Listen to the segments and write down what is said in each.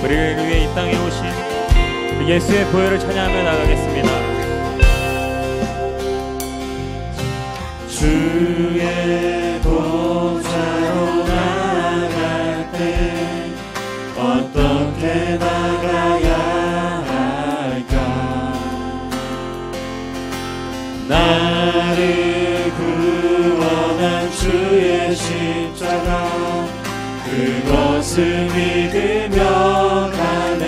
우리를 위해 이 땅에 오신 예수의 보혈을 찬양하며 나가겠습니다. 주의 보좌로 나갈 때 어떻게 나가야 할까? 나를 구원한 주의 십자가 그것을 믿으며 가네.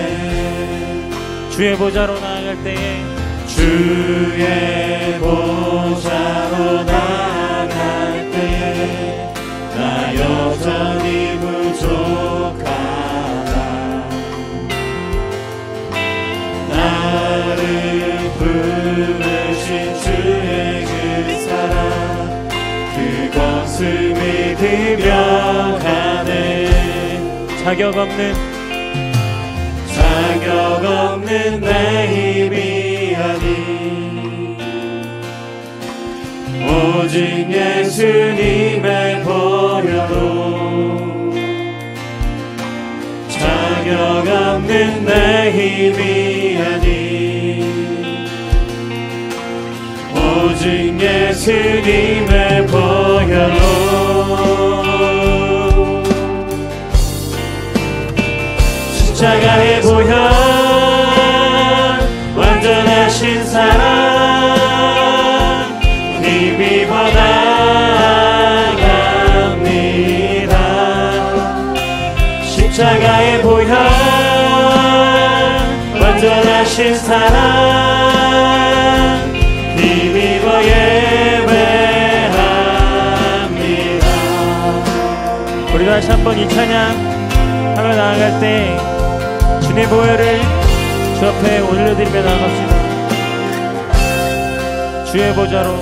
주의 보좌로 나아갈 때에 주의 보좌로 나갈 때에 나 여전히 부족하다. 나를 부르신 주의 그 사랑 그것을 믿으며 가네. 자격 없는 내 힘이 아니 오직 예수님의 보혈로 자격 없는 내 힘이 아니 오직 예수님의 보혈로 십자가의 보혈 완전하신 사랑 힘입어 나갑니다. 십자가의 보혈 완전하신 사랑 힘입어 예배합니다. 우리 다시 한번 이 찬양 하며 나아갈 때 주님의 보혈을 주 앞에 올려드리며 나갑시다. 주의 보좌로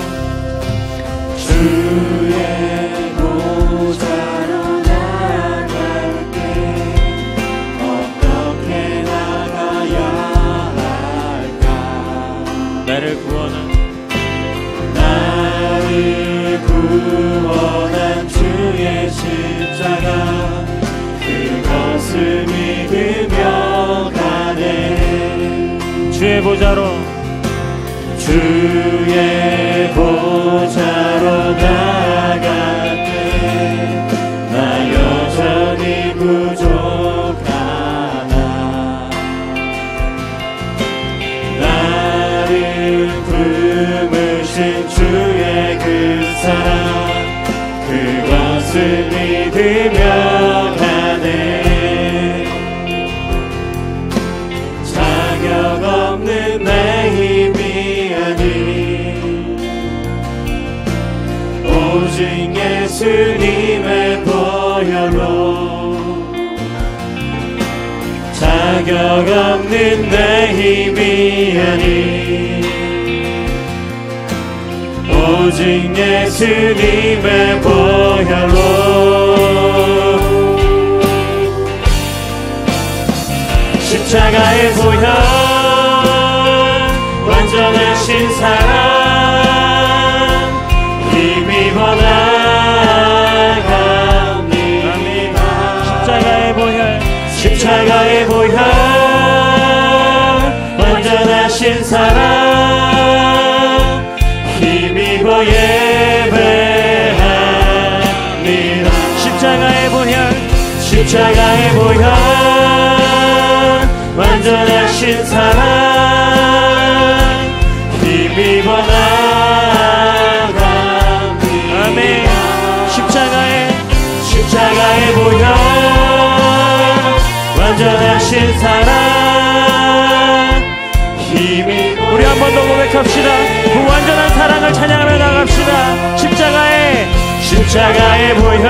나갈 때 어떻게 나가야 할까? 나를 구원한 주의 십자가 그것을 믿으며 가네. 주의 보좌로 나갈 때 나 여전히 부족하다. 나를 품으신 주의 그 사랑 그것을 믿으며 가네. 자격 없는 내 힘이 아니 오직 예수님의 보혈로 자격 없는 내 힘이 아니 오직 예수님의 보혈로 십자가의 보혈 완전하신 사랑 힘입어 나갑니다. 십자가의 보혈 완전하신 사랑 힘입어 예배합니다. 십자가의 보혈 완전하신 사랑 힘입어 나갑니다. 아멘. 십자가의 보혈 완전하신 사랑 힘이 우리 한 번 더 고백합시다. 그 완전한 사랑을 찬양하며 나갑시다. 십자가의 보혈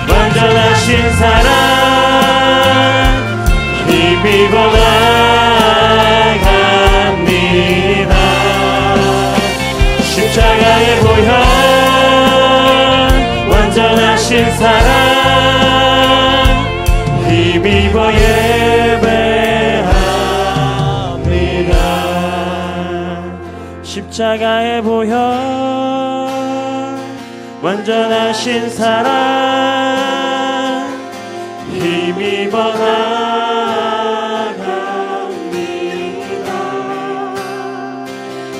완전하신 사랑 힘입어 나갑니다. 십자가의 보혈 완전하신 사랑 힘입어 예배합니다. 십자가의 보혈 완전하신 사랑 힘입어 나갑니다.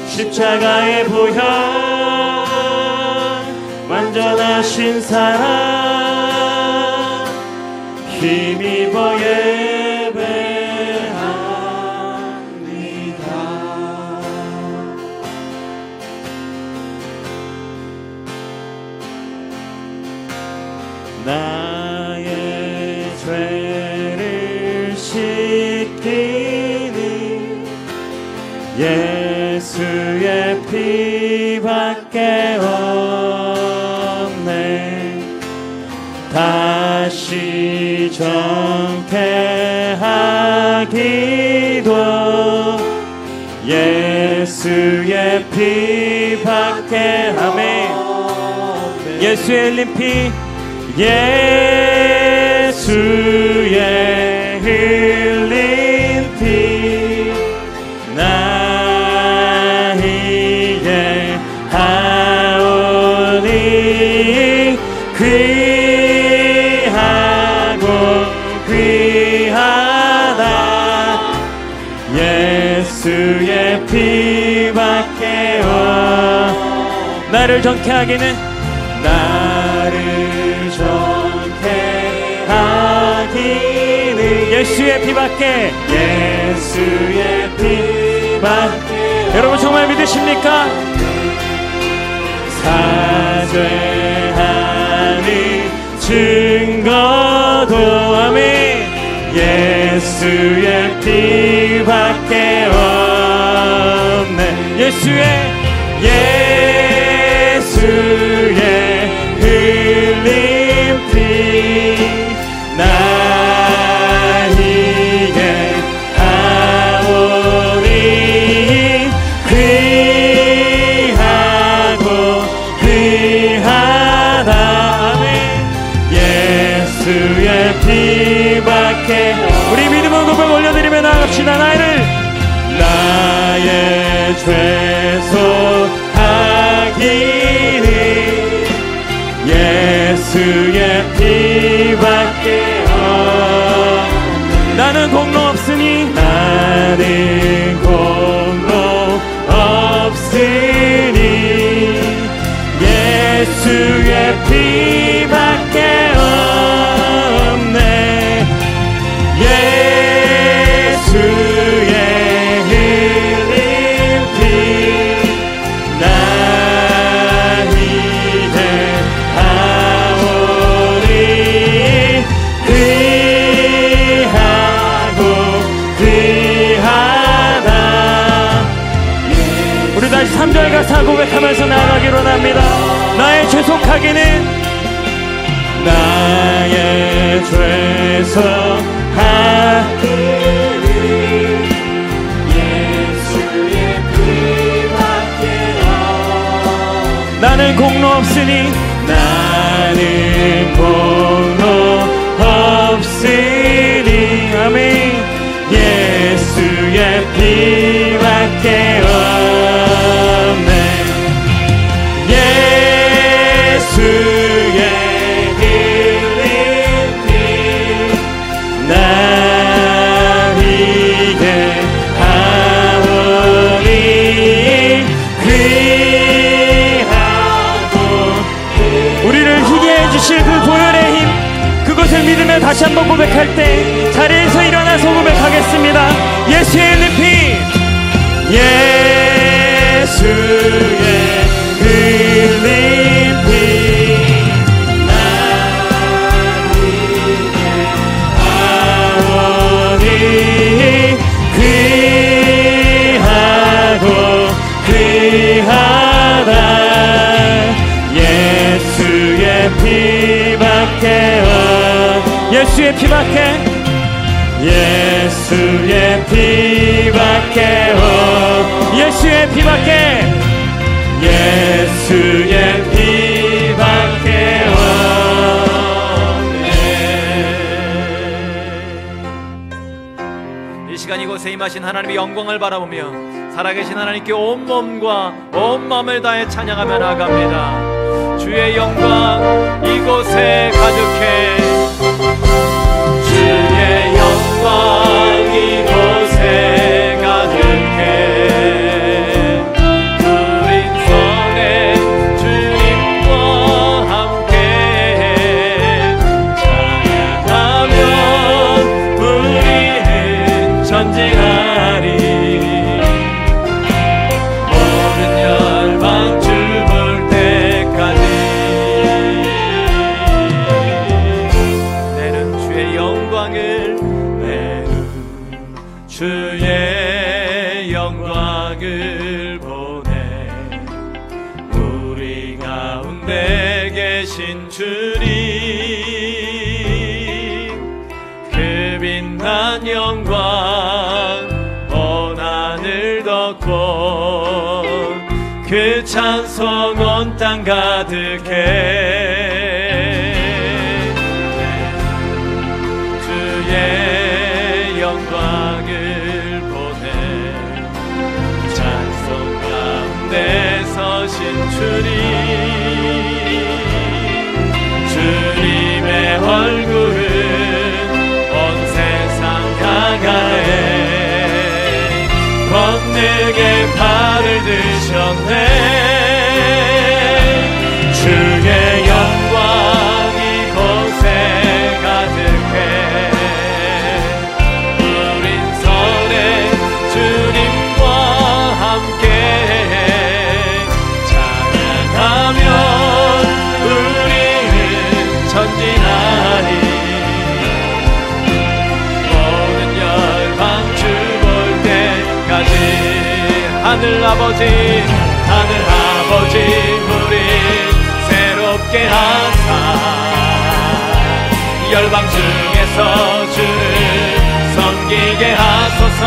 십자가의 보혈 완전하신 사랑 힘입어 예배합니다. 나의 죄를 씻기니 예수의 피밖에 없네. 다시 정케하기도 예수의 피밖에. 아멘. 예수의 흘린 피, 예수의 흘린 피 나 이제 하오니 귀하고 귀하다. 예수의 피밖에 나를 정케하기는 나를 정케하기는 예수의 피밖에. 예수의 피밖에. 여러분 정말 믿으십니까? 사죄하는 증거도 아멘. 예수의 피밖에 없네. 예수의 흘린 피 나 이제 하오니 귀하고 귀하다. 아멘. 예수의 피밖에. 우리 믿음의 고백 올려드리며 나아갑시다. 나의 죄소하기는 예수의 피밖에 나는 공로 없으니 나는 공로 없으니 예수의 피밖에 없네. 예수의 흘린 피 나 이제 하오니 귀하고 귀하다. 우리 다시 3절 가사 고백하면서 나아가기로 합니다. 나의 죄속하기는 나의 죄속하기는 예수의 피밖에 나는 공로 없으니 나는 공로 없으니 아멘. 예수의 피밖에 없네. 예수의 흘린 피 나 이제 하오니 귀하고. 우리를 희게 해주실 그 보혈의 힘, 그것을 믿으며 다시 한번 고백할 때 자리에서 일어나서 고백하겠습니다. 예수의 흘린 피, 예수의 흘린 피 나 이제 하오니 귀하고 귀하다. 예수의 피밖에 예수의 피밖에. 예수의 피밖에 예수의 피밖에. 예수의 피밖에 없네. 이 시간 이곳에 임하신 하나님의 영광을 바라보며 살아계신 하나님께 온 몸과 온 마음을 다해 찬양하며 나아갑니다. 주의 영광 이곳에 가득해 영광 이곳에 가득해 우린 선에 주님과 함께 찬양하면 우리는 전쟁하리 모든 열방 주 볼 때까지 내는 주의 영광을 주의 영광을 보내 우리 가운데 계신 주님 그 빛난 영광 온 하늘 덮고 그 찬송 온 땅 가득해 주의 영광을 보내 찬송 가운데 서신 주님 주님의 얼굴은 온 세상 향하네 권능의 팔을 드셨네 주의 영광 이곳에 가득해 우린 선에 주님과 함께 찬양하면 우리는 전진하리 모든 열방 주 볼 때까지 하늘 아버지 우리 새롭게 하사 열방 중에서 주를 섬기게 하소서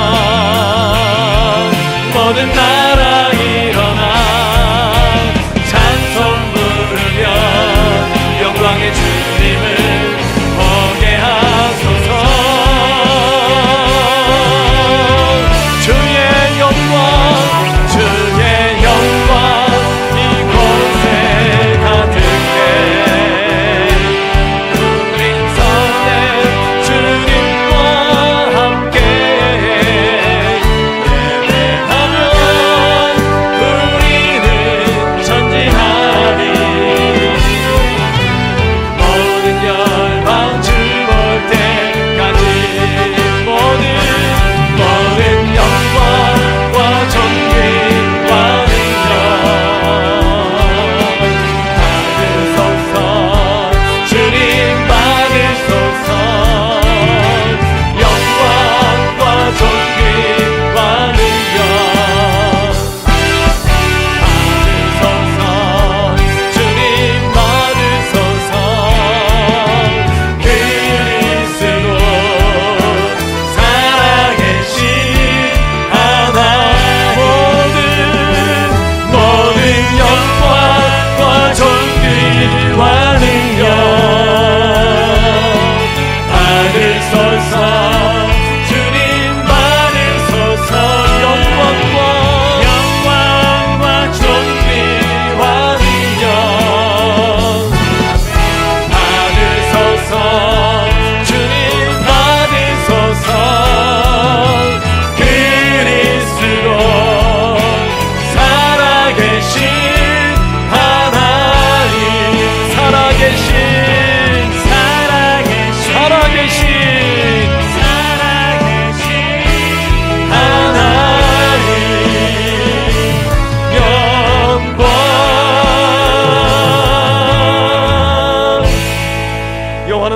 모든 나라 일어나 찬송 부르며 영광의 주님을 보게 하소서 주의 영광 이곳에 가득해 우린 선에 주님과 함께 예배하면 우리는 전진하리 모든 열방 주 볼 때까지 모든 영광과 존귀와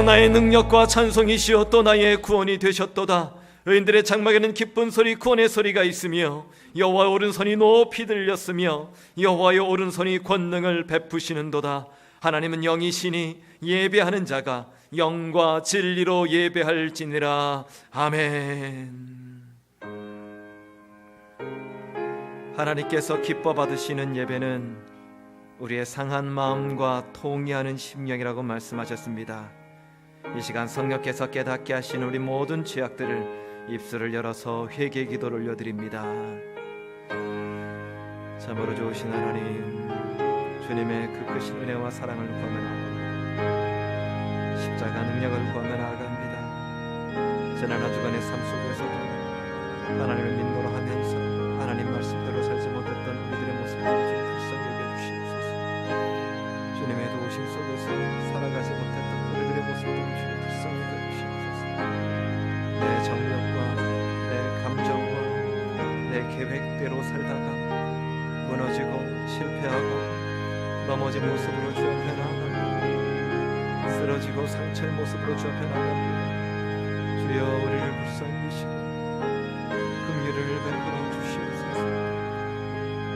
나의 능력과 찬송이시여 또 나의 구원이 되셨도다. 의인들의 장막에는 기쁜 소리 구원의 소리가 있으며 여호와의 오른손이 높이 들렸으며 여호와의 오른손이 권능을 베푸시는도다. 하나님은 영이시니 예배하는 자가 영과 진리로 예배할지니라. 아멘. 하나님께서 기뻐 받으시는 예배는 우리의 상한 마음과 통회하는 심령이라고 말씀하셨습니다. 이 시간 성령께서 깨닫게 하신 우리 모든 죄악들을 입술을 열어서 회개 기도를 올려드립니다. 참으로 좋으신 하나님, 주님의 그 크신 은혜와 사랑을 구하며 십자가 능력을 구하며 나아갑니다. 지난 한 주간의 삶 속에서도 하나님을 믿노라 하면서 하나님 말씀대로 살지 못했던 우리들의 모습을 주님 불쌍히 여겨주시옵소서. 주님의 도우심 속에서 살아가지 못했던 우리들의 모습을 주님 불쌍히 여겨주시옵소서. 내 정력과 내 감정과 내 계획대로 살다가 무너지고 실패하고 넘어진 모습으로 주 앞에 나아갑니다. 쓰러지고 상처의 모습으로 주 앞에 나아갑니다. 주여 우리를 불쌍히 여기시고 긍휼을 베풀어 주시옵소서.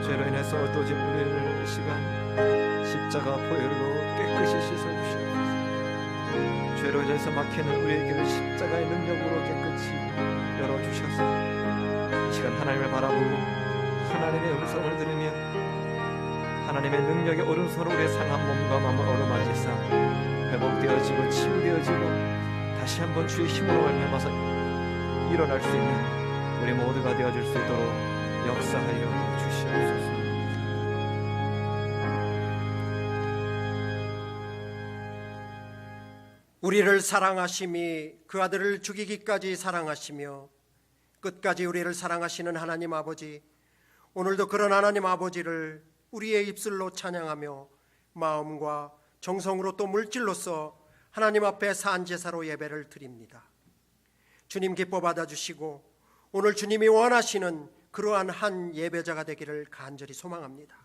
죄로 인해서 어두워진 우리를 이 시간 십자가 보혈로 깨끗이 씻어주시옵소서. 죄로 인해서 막히는 우리의 길을 십자가의 능력으로 깨끗이 열어주셔서 이 시간 하나님을 바라보고 하나님의 음성을 들으며 하나님의 능력의 오른손으로 우리의 상한 몸과 마음을 어루만지사 회복되어지고 치유되어지고 다시 한번 주의 힘으로 말미암아서 일어날 수 있는 우리 모두가 되어줄 수 있도록 역사하여 주시옵소서. 우리를 사랑하심이 그 아들을 죽이기까지 사랑하시며 끝까지 우리를 사랑하시는 하나님 아버지, 오늘도 그런 하나님 아버지를 우리의 입술로 찬양하며 마음과 정성으로 또 물질로서 하나님 앞에 산제사로 예배를 드립니다. 주님 기뻐 받아주시고 오늘 주님이 원하시는 그러한 한 예배자가 되기를 간절히 소망합니다.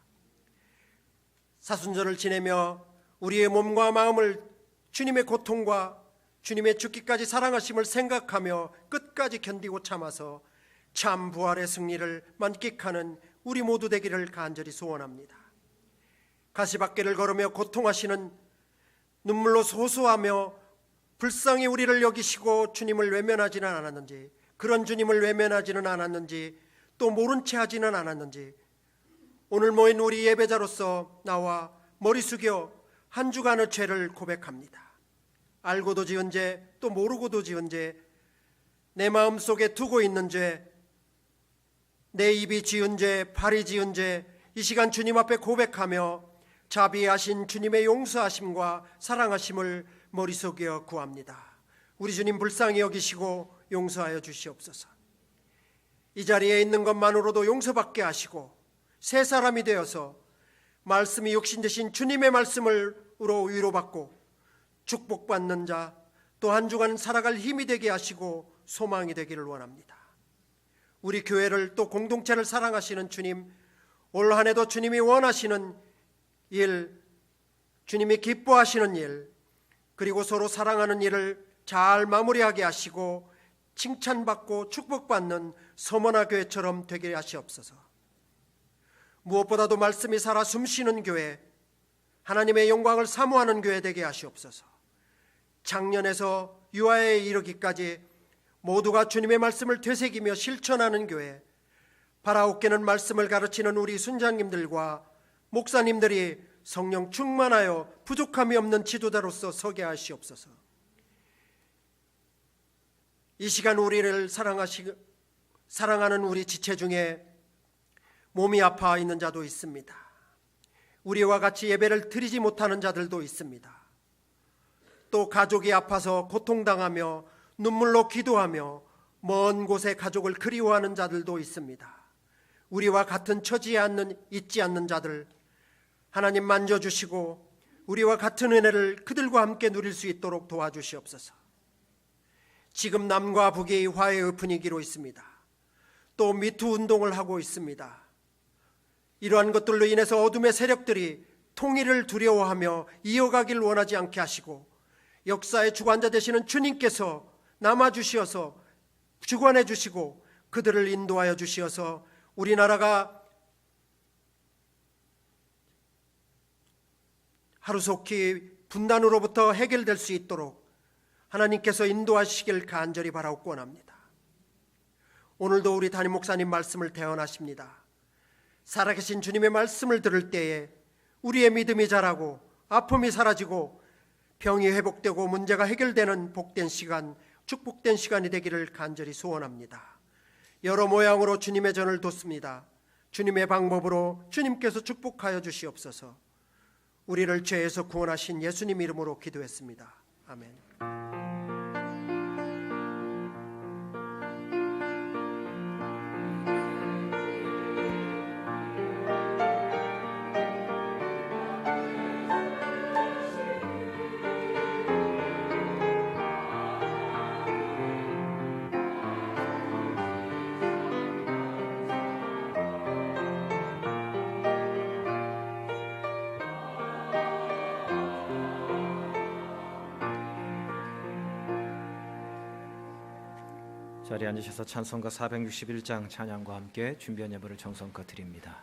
사순절을 지내며 우리의 몸과 마음을 주님의 고통과 주님의 죽기까지 사랑하심을 생각하며 끝까지 견디고 참아서 참 부활의 승리를 만끽하는 우리 모두 되기를 간절히 소원합니다. 가시밭길을 걸으며 고통하시는 눈물로 소소하며 불쌍히 우리를 여기시고 주님을 외면하지는 않았는지, 그런 주님을 외면하지는 않았는지, 또 모른 채 하지는 않았는지, 오늘 모인 우리 예배자로서 나와 머리 숙여 한 주간의 죄를 고백합니다. 알고도 지은 죄, 또 모르고도 지은 죄, 내 마음속에 두고 있는 죄, 내 입이 지은 죄, 발이 지은 죄, 이 시간 주님 앞에 고백하며 자비하신 주님의 용서하심과 사랑하심을 머릿속에 구합니다. 우리 주님 불쌍히 여기시고 용서하여 주시옵소서. 이 자리에 있는 것만으로도 용서받게 하시고 새 사람이 되어서 말씀이 육신 되신 주님의 말씀으로 위로받고 축복받는 자, 또 한 주간 살아갈 힘이 되게 하시고 소망이 되기를 원합니다. 우리 교회를 또 공동체를 사랑하시는 주님, 올 한 해도 주님이 원하시는 일, 주님이 기뻐하시는 일, 그리고 서로 사랑하는 일을 잘 마무리하게 하시고 칭찬받고 축복받는 서머나 교회처럼 되게 하시옵소서. 무엇보다도 말씀이 살아 숨쉬는 교회, 하나님의 영광을 사모하는 교회 되게 하시옵소서. 작년에서 유아에 이르기까지 모두가 주님의 말씀을 되새기며 실천하는 교회, 바라옵게는 말씀을 가르치는 우리 순장님들과 목사님들이 성령 충만하여 부족함이 없는 지도자로서 서게 하시옵소서. 이 시간 우리를 사랑하는 우리 지체 중에 몸이 아파 있는 자도 있습니다. 우리와 같이 예배를 드리지 못하는 자들도 있습니다. 또 가족이 아파서 고통당하며 눈물로 기도하며 먼 곳에 가족을 그리워하는 자들도 있습니다. 우리와 같은 처지에 있지 않는 자들, 하나님 만져주시고 우리와 같은 은혜를 그들과 함께 누릴 수 있도록 도와주시옵소서. 지금 남과 북이 화해의 분위기로 있습니다. 또 미투 운동을 하고 있습니다. 이러한 것들로 인해서 어둠의 세력들이 통일을 두려워하며 이어가길 원하지 않게 하시고 역사의 주관자 되시는 주님께서 남아주시어서 주관해 주시고 그들을 인도하여 주시어서 우리나라가 하루속히 분단으로부터 해결될 수 있도록 하나님께서 인도하시길 간절히 바라옵고 원합니다. 오늘도 우리 담임 목사님 말씀을 대언하십니다. 살아계신 주님의 말씀을 들을 때에 우리의 믿음이 자라고 아픔이 사라지고 병이 회복되고 문제가 해결되는 복된 시간, 축복된 시간이 되기를 간절히 소원합니다. 여러 모양으로 주님의 전을 돕습니다. 주님의 방법으로 주님께서 축복하여 주시옵소서. 우리를 죄에서 구원하신 예수님 이름으로 기도했습니다. 아멘. 자리에 앉으셔서 찬송가 461장 찬양과 함께 준비한 예물을 정성껏 드립니다.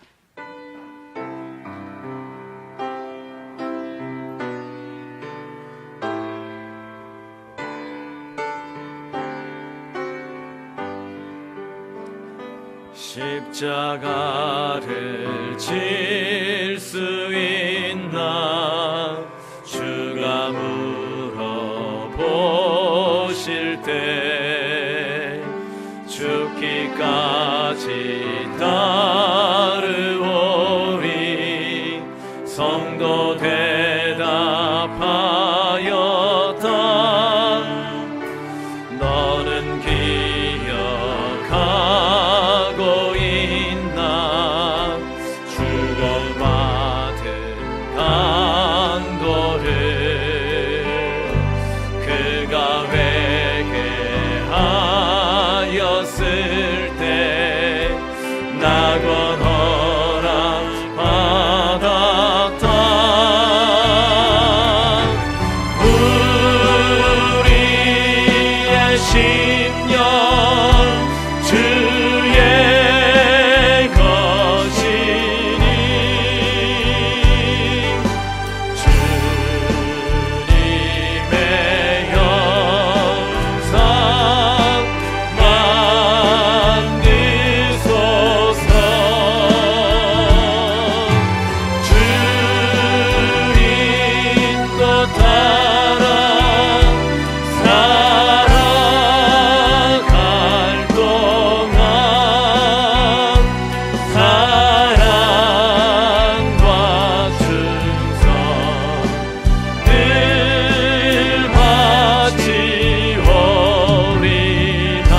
십자가를 질 수 있나 주가 물어보실 때 죽기까지 따르오리 성도 대답하였다. 너는 기억하고 있나 주가 받은 강도를 그가 회개하였을 때 낙원허락 받았다. 우리의 심령 주의 것이니 주님의 영상 만드소서. 주님 것 따라 살아갈 동안 사랑과 충성 늘 바치오리다.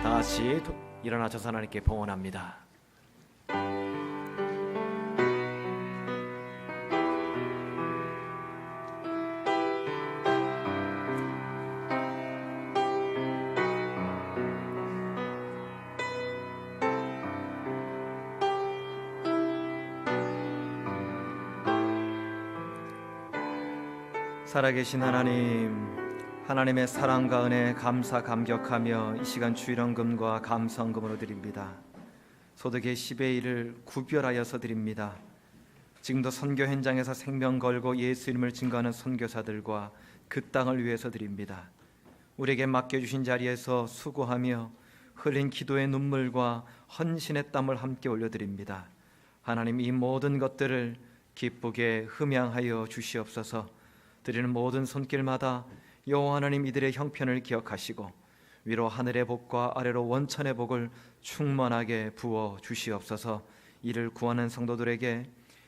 다같이 일어나셔서 하나님께 봉헌합니다. 살아계신 하나님, 하나님의 사랑과 은혜에 감사 감격하며 이 시간 주일헌금과 감사헌금으로 드립니다. 소득의 10의 1을 구별하여서 드립니다. 지금도 선교 현장에서 생명 걸고 예수 이름을 증거하는 선교사들과 그 땅을 위해서 드립니다. 우리에게 맡겨주신 자리에서 수고하며 흘린 기도의 눈물과 헌신의 땀을 함께 올려드립니다. 하나님, 이 모든 것들을 기쁘게 흠양하여 주시옵소서. 드리는 모든 손길마다 여호와 하나님 이들의 형편을 기억하시고 위로 하늘의 복과 아래로 원천의 복을 충만하게 부어 주시옵소서. 이를 구하는 성도들에게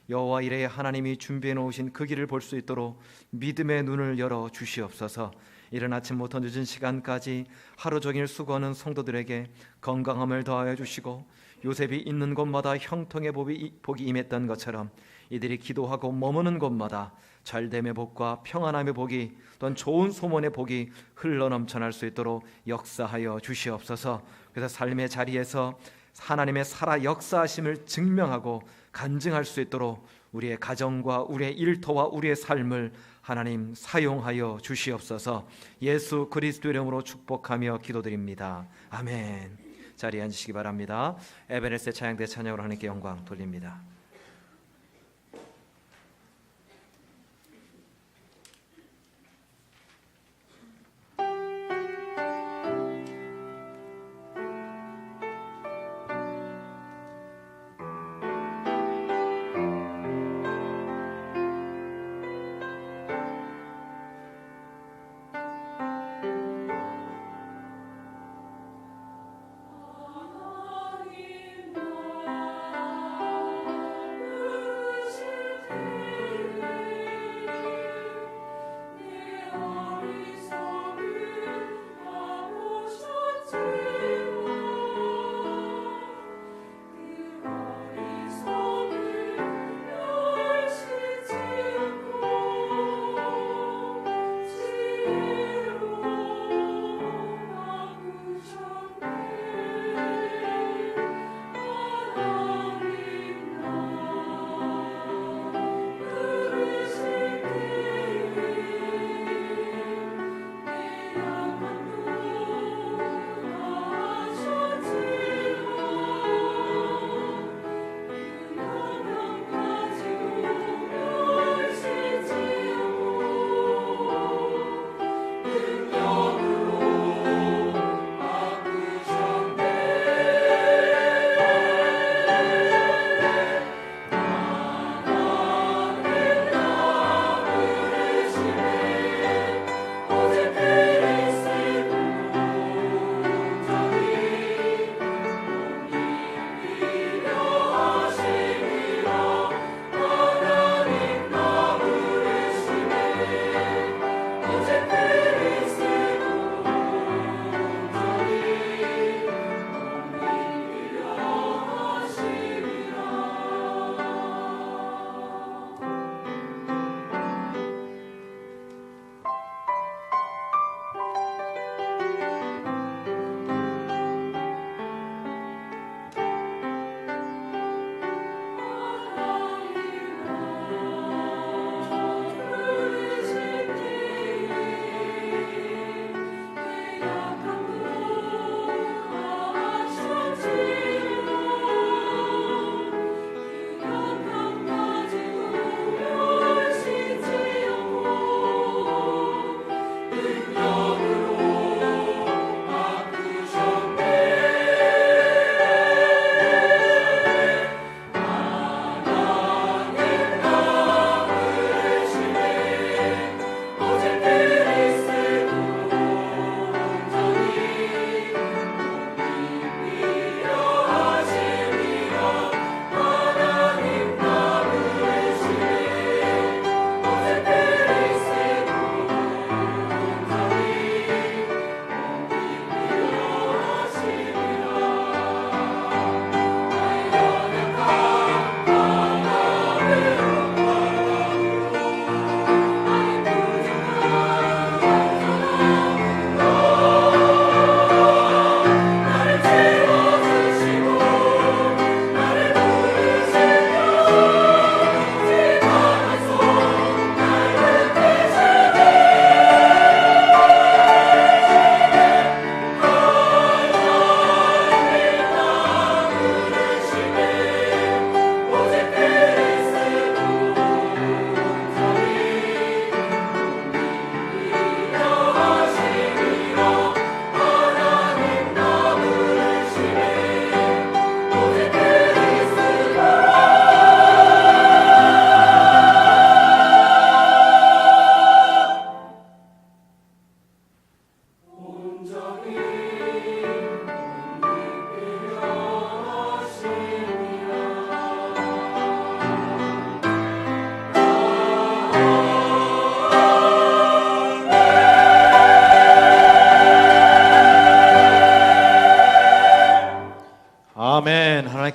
여호와 이레의 하나님이 준비해 놓으신 그 길을 볼 수 있도록 믿음의 눈을 열어 주시옵소서. 이른 아침부터 늦은 시간까지 하루 종일 수고하는 성도들에게 건강함을 더하여 주시고 요셉이 있는 곳마다 형통의 복이 임했던 것처럼 이들이 기도하고 머무는 곳마다 잘됨의 복과 평안함의 복이 또한 좋은 소문의 복이 흘러넘쳐날 수 있도록 역사하여 주시옵소서. 그래서 삶의 자리에서 하나님의 살아 역사하심을 증명하고 간증할 수 있도록 우리의 가정과 우리의 일터와 우리의 삶을 하나님 사용하여 주시옵소서. 예수 그리스도 이름으로 축복하며 기도드립니다. 아멘. 자리에 앉으시기 바랍니다. 에베네스의 찬양대 찬양으로 하나님께 영광 돌립니다.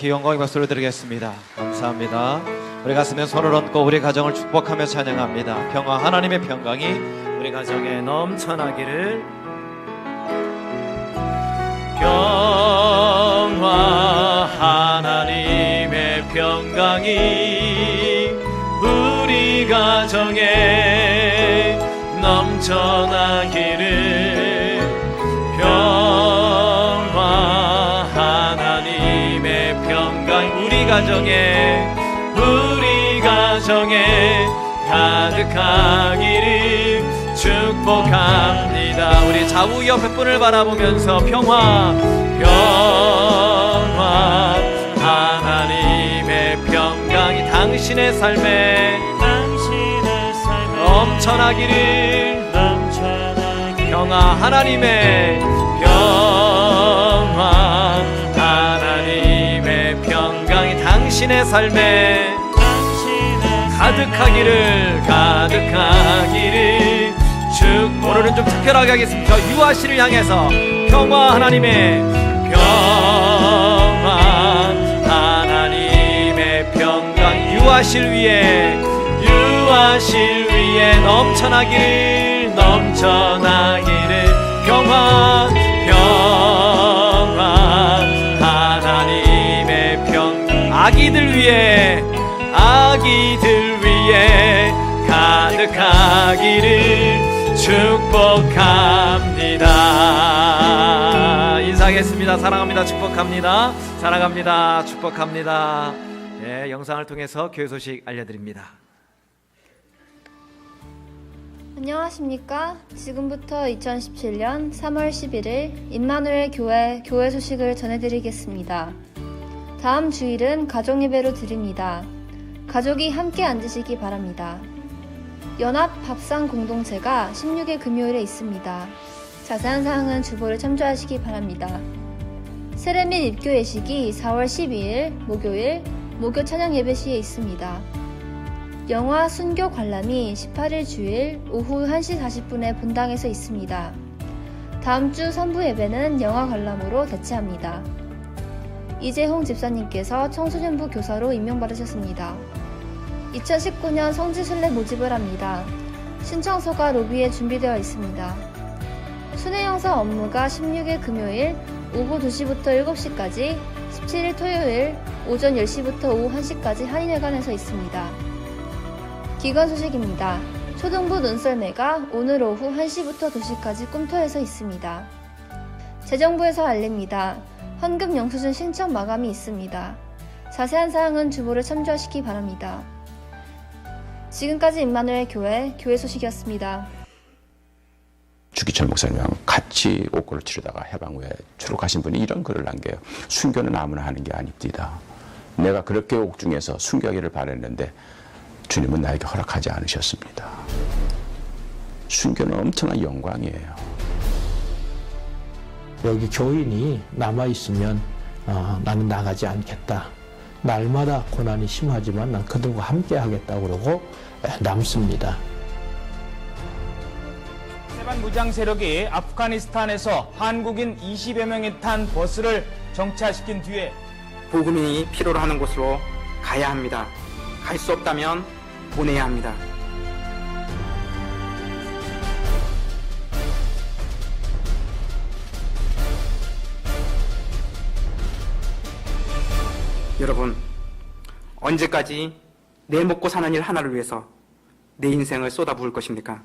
하나님께 영광의 박수를 드리겠습니다. 감사합니다. 우리 가슴에 손을 얹고 우리 가정을 축복하며 찬양합니다. 평화, 하나님의 평강이 우리 가정에 넘쳐나기를. 평화 하나님의 평강이 우리 가정에 넘쳐나기를. 평화 하나님의 평강 우리 가정에 가득하기를 축복합니다. 우리 좌우 옆에 분을 바라보면서 평화 하나님의 평강이 당신의 삶에 넘쳐나기를. 평화 하나님의 평강이 당신의 삶에 가득하기를 오늘은 좀 특별하게 하겠습니다. 저 유아씨를 향해서 평화 하나님의 평강 유아실 위에 넘쳐나기를. 평화 하나님의 평강 아기들 위에 가득하기를 축복합니다. 인사하겠습니다. 사랑합니다. 축복합니다. 사랑합니다. 축복합니다. 예, 영상을 통해서 교회 소식 알려드립니다. 안녕하십니까? 지금부터 2017년 3월 11일 임마누엘 교회 소식을 전해드리겠습니다. 다음 주일은 가족예배로 드립니다. 가족이 함께 앉으시기 바랍니다. 연합 밥상 공동체가 16일 금요일에 있습니다. 자세한 사항은 주보를 참조하시기 바랍니다. 세례 및 입교 예식이 4월 12일 목요일 목요 찬양 예배 시에 있습니다. 영화 순교 관람이 18일 주일 오후 1시 40분에 본당에서 있습니다. 다음 주 선부 예배는 영화 관람으로 대체합니다. 이재홍 집사님께서 청소년부 교사로 임명받으셨습니다. 2019년 성지순례 모집을 합니다. 신청서가 로비에 준비되어 있습니다. 순회형사 업무가 16일 금요일 오후 2시부터 7시까지, 17일 토요일 오전 10시부터 오후 1시까지 한인회관에서 있습니다. 기관 소식입니다. 초등부 눈썰매가 오늘 오후 1시부터 2시까지 꿈터에서 있습니다. 재정부에서 알립니다. 헌금 영수증 신청 마감이 있습니다. 자세한 사항은 주보를 참조하시기 바랍니다. 지금까지 임마누엘 교회 소식이었습니다. 주기철 목사님이랑 같이 옥고를 치르다가 해방 후에 출국하신 분이 이런 글을 남겨요. 순교는 아무나 하는 게 아닙니다. 내가 그렇게 옥중에서 순교하기를 바랬는데 주님은 나에게 허락하지 않으셨습니다. 순교는 엄청난 영광이에요. 여기 교인이 남아있으면 나는 나가지 않겠다. 날마다 고난이 심하지만 난 그들과 함께 하겠다고 그러고 남습니다. 탈레반 무장 세력이 아프가니스탄에서 한국인 20여 명이 탄 버스를 정차시킨 뒤에 복음이 필요로 하는 곳으로 가야 합니다. 갈 수 없다면 보내야 합니다. 여러분, 언제까지 내 먹고 사는 일 하나를 위해서 내 인생을 쏟아부을 것입니까?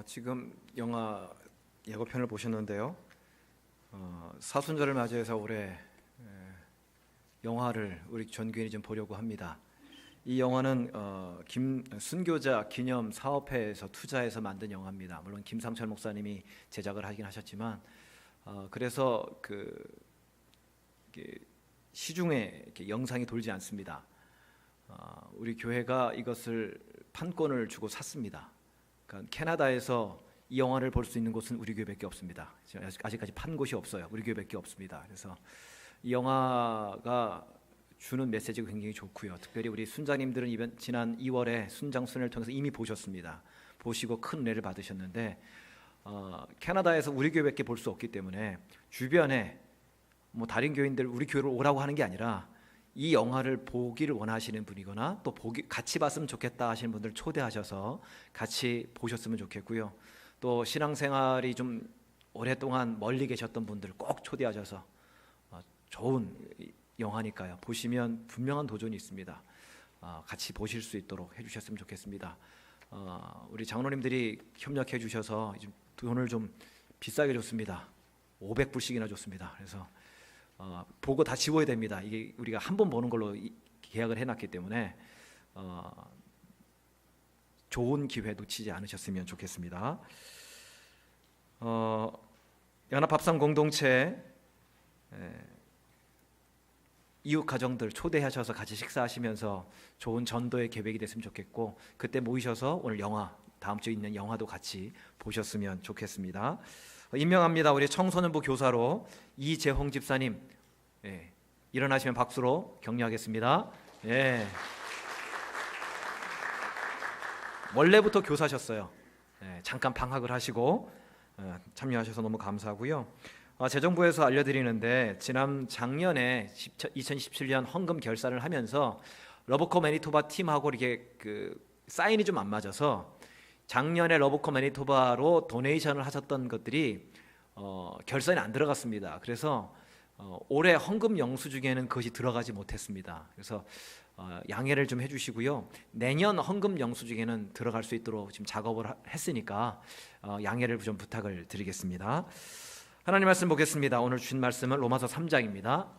지금 영화 예고편을 보셨는데요. 사순절을 맞이해서 올해 영화를 우리 전교인이 좀 보려고 합니다. 이 영화는 순교자 기념 사업회에서 투자해서 만든 영화입니다. 물론 김상철 목사님이 제작을 하긴 하셨지만 그래서 시중에 이렇게 영상이 돌지 않습니다. 우리 교회가 이것을 판권을 주고 샀습니다. 그러니까 캐나다에서 이 영화를 볼 수 있는 곳은 우리 교회밖에 없습니다. 아직까지 판 곳이 없어요. 우리 교회밖에 없습니다. 그래서 이 영화가 주는 메시지가 굉장히 좋고요. 특별히 우리 순장님들은 지난 2월에 순장순회를 통해서 이미 보셨습니다. 보시고 큰 은혜를 받으셨는데 캐나다에서 우리 교회밖에 볼 수 없기 때문에 주변에 뭐 다른 교인들 우리 교회로 오라고 하는 게 아니라 이 영화를 보기를 원하시는 분이거나 또 같이 봤으면 좋겠다 하시는 분들 초대하셔서 같이 보셨으면 좋겠고요. 또 신앙생활이 좀 오랫동안 멀리 계셨던 분들 꼭 초대하셔서 좋은 영화니까요. 보시면 분명한 도전이 있습니다. 같이 보실 수 있도록 해주셨으면 좋겠습니다. 우리 장로님들이 협력해 주셔서 돈을 좀 비싸게 줬습니다. 500불씩이나 줬습니다. 그래서 보고 다 지워야 됩니다. 이게 우리가 한 번 보는 걸로 계약을 해놨기 때문에 좋은 기회 놓치지 않으셨으면 좋겠습니다. 연합합상 공동체 이웃 가정들 초대하셔서 같이 식사하시면서 좋은 전도의 계획이 됐으면 좋겠고, 그때 모이셔서 오늘 영화, 다음 주에 있는 영화도 같이 보셨으면 좋겠습니다. 임명합니다. 우리 청소년부 교사로 이재홍 집사님, 일어나시면 박수로 격려하겠습니다. 원래부터 교사셨어요. 잠깐 방학을 하시고 참여하셔서 너무 감사하고요. 재정부에서 알려드리는데 작년에 2017년 헌금 결산을 하면서 러브코 매니토바 팀하고 이렇게 사인이 좀 안 맞아서 작년에 러브코 매니토바로 도네이션을 하셨던 것들이 결산이 안 들어갔습니다. 그래서 올해 헌금 영수증에는 그것이 들어가지 못했습니다. 그래서 양해를 좀 해주시고요. 내년 헌금 영수증에는 들어갈 수 있도록 지금 작업을 했으니까 양해를 좀 부탁을 드리겠습니다. 하나님 말씀 보겠습니다. 오늘 주신 말씀은 로마서 3장입니다.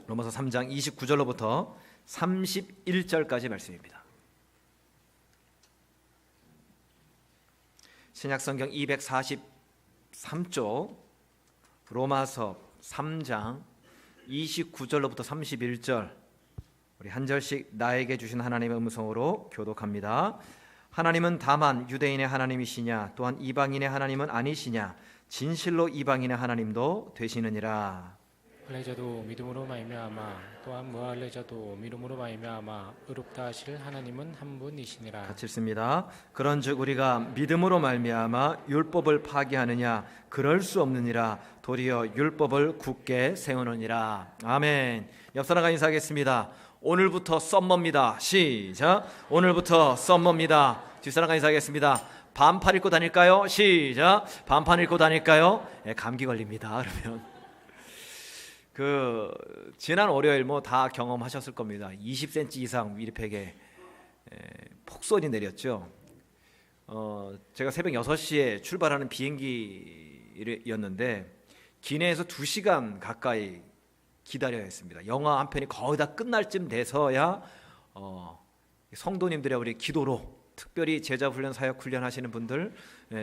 로마서 3장 29절로부터 31절까지 말씀입니다. 신약성경 243쪽 로마서 3장 29절로부터 31절, 우리 한 절씩 나에게 주신 하나님의 음성으로 교독합니다. 하나님은 다만 유대인의 하나님이시냐, 또한 이방인의 하나님은 아니시냐, 진실로 이방인의 하나님도 되시느니라. 할례자도 믿음으로 말미암아, 또한 무할례자도 믿음으로 말미암아 의롭다 하실 하나님은 한 분이시니라. 같이 읽습니다. 그런즉 우리가 믿음으로 말미암아 율법을 파기하느냐, 그럴 수 없느니라. 도리어 율법을 굳게 세우느니라. 아멘. 옆 사람과 인사하겠습니다. 오늘부터 썸머입니다. 시작. 오늘부터 썸머입니다. 뒷사람과 인사하겠습니다. 반팔 입고 다닐까요? 시작. 반팔 입고 다닐까요? 감기 걸립니다. 그러면 지난 월요일 뭐 다 경험하셨을 겁니다. 20cm 이상 위리팩에 폭설이 내렸죠. 제가 새벽 6시에 출발하는 비행기였는데 기내에서 2시간 가까이 기다려야 했습니다. 영화 한 편이 거의 다 끝날 쯤 돼서야 성도님들의 우리 기도로, 특별히 제자훈련, 사역훈련 하시는 분들,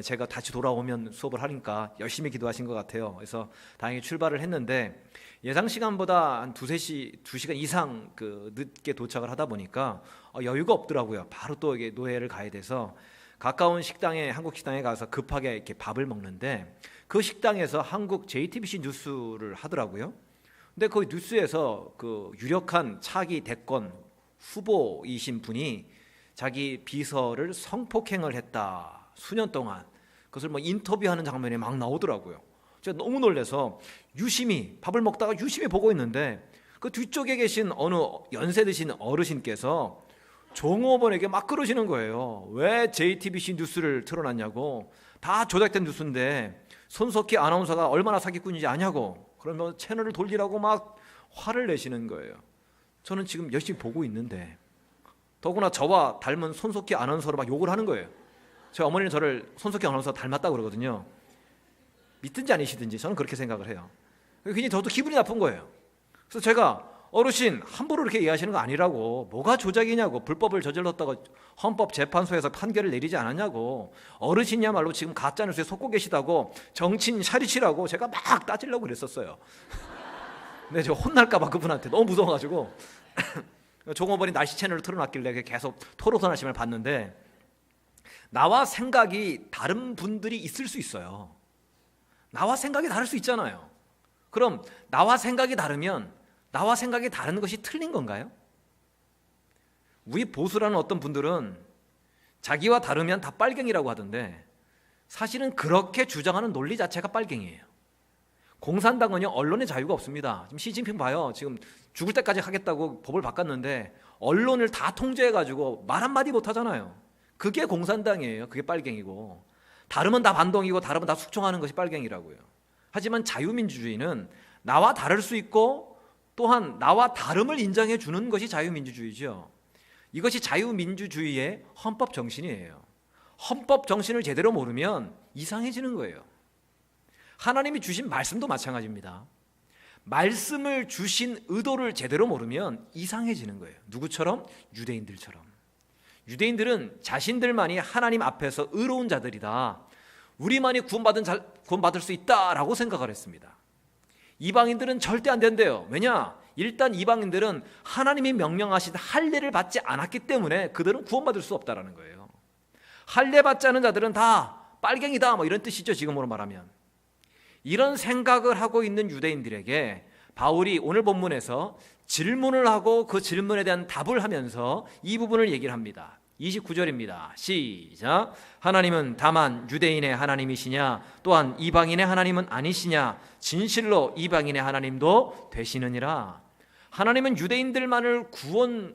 제가 다시 돌아오면 수업을 하니까 열심히 기도하신 것 같아요. 그래서 다행히 출발을 했는데 예상 시간보다 한 2시간 이상 늦게 도착을 하다 보니까 여유가 없더라고요. 바로 또 이게 노예를 가야 돼서 가까운 식당에, 한국 식당에 가서 급하게 이렇게 밥을 먹는데 그 식당에서 한국 JTBC 뉴스를 하더라고요. 근데 그 뉴스에서 유력한 차기 대권 후보이신 분이 자기 비서를 성폭행을 했다, 수년 동안. 그것을 뭐 인터뷰하는 장면이 막 나오더라고요. 제가 너무 놀라서 유심히 밥을 먹다가 유심히 보고 있는데 그 뒤쪽에 계신 어느 연세 드신 어르신께서 종업원에게 막 그러시는 거예요. 왜 JTBC 뉴스를 틀어놨냐고. 다 조작된 뉴스인데 손석희 아나운서가 얼마나 사기꾼인지 아냐고. 그러면 채널을 돌리라고 막 화를 내시는 거예요. 저는 지금 열심히 보고 있는데 더구나 저와 닮은 손석희 아나운서로 막 욕을 하는 거예요. 제 어머니는 저를 손석희 아나운서 닮았다고 그러거든요. 믿든지 아니시든지 저는 그렇게 생각을 해요. 굉장히 저도 기분이 나쁜 거예요. 그래서 제가 어르신 함부로 이렇게 이해하시는 거 아니라고, 뭐가 조작이냐고, 불법을 저질렀다고 헌법재판소에서 판결을 내리지 않았냐고, 어르신이야말로 지금 가짜뉴스에 속고 계시다고, 정치인 차리시라고 제가 막 따지려고 그랬었어요. 근데 저 혼날까 봐 그분한테 너무 무서워가지고 종업원이 날씨 채널을 틀어놨길래 계속 토론하시면 봤는데 나와 생각이 다른 분들이 있을 수 있어요. 나와 생각이 다를 수 있잖아요. 그럼 나와 생각이 다르면 나와 생각이 다른 것이 틀린 건가요? 우리 보수라는 어떤 분들은 자기와 다르면 다 빨갱이라고 하던데 사실은 그렇게 주장하는 논리 자체가 빨갱이에요. 공산당은요, 언론의 자유가 없습니다. 지금 시진핑 봐요. 지금 죽을 때까지 하겠다고 법을 바꿨는데 언론을 다 통제해가지고 말 한마디 못하잖아요. 그게 공산당이에요. 그게 빨갱이고, 다르면 다 반동이고 다르면 다 숙청하는 것이 빨갱이라고요. 하지만 자유민주주의는 나와 다를 수 있고 또한 나와 다름을 인정해 주는 것이 자유민주주의죠. 이것이 자유민주주의의 헌법 정신이에요. 헌법 정신을 제대로 모르면 이상해지는 거예요. 하나님이 주신 말씀도 마찬가지입니다. 말씀을 주신 의도를 제대로 모르면 이상해지는 거예요. 누구처럼? 유대인들처럼. 유대인들은 자신들만이 하나님 앞에서 의로운 자들이다, 우리만이 구원받을 수 있다라고 생각을 했습니다. 이방인들은 절대 안 된대요. 왜냐? 일단 이방인들은 하나님이 명령하신 할례를 받지 않았기 때문에 그들은 구원받을 수 없다라는 거예요. 할례 받지 않은 자들은 다 빨갱이다, 뭐 이런 뜻이죠, 지금으로 말하면. 이런 생각을 하고 있는 유대인들에게 바울이 오늘 본문에서 질문을 하고 그 질문에 대한 답을 하면서 이 부분을 얘기를 합니다. 29절입니다. 시작. 하나님은 다만 유대인의 하나님이시냐 또한 이방인의 하나님은 아니시냐, 진실로 이방인의 하나님도 되시느니라. 하나님은 유대인들만을 구원하고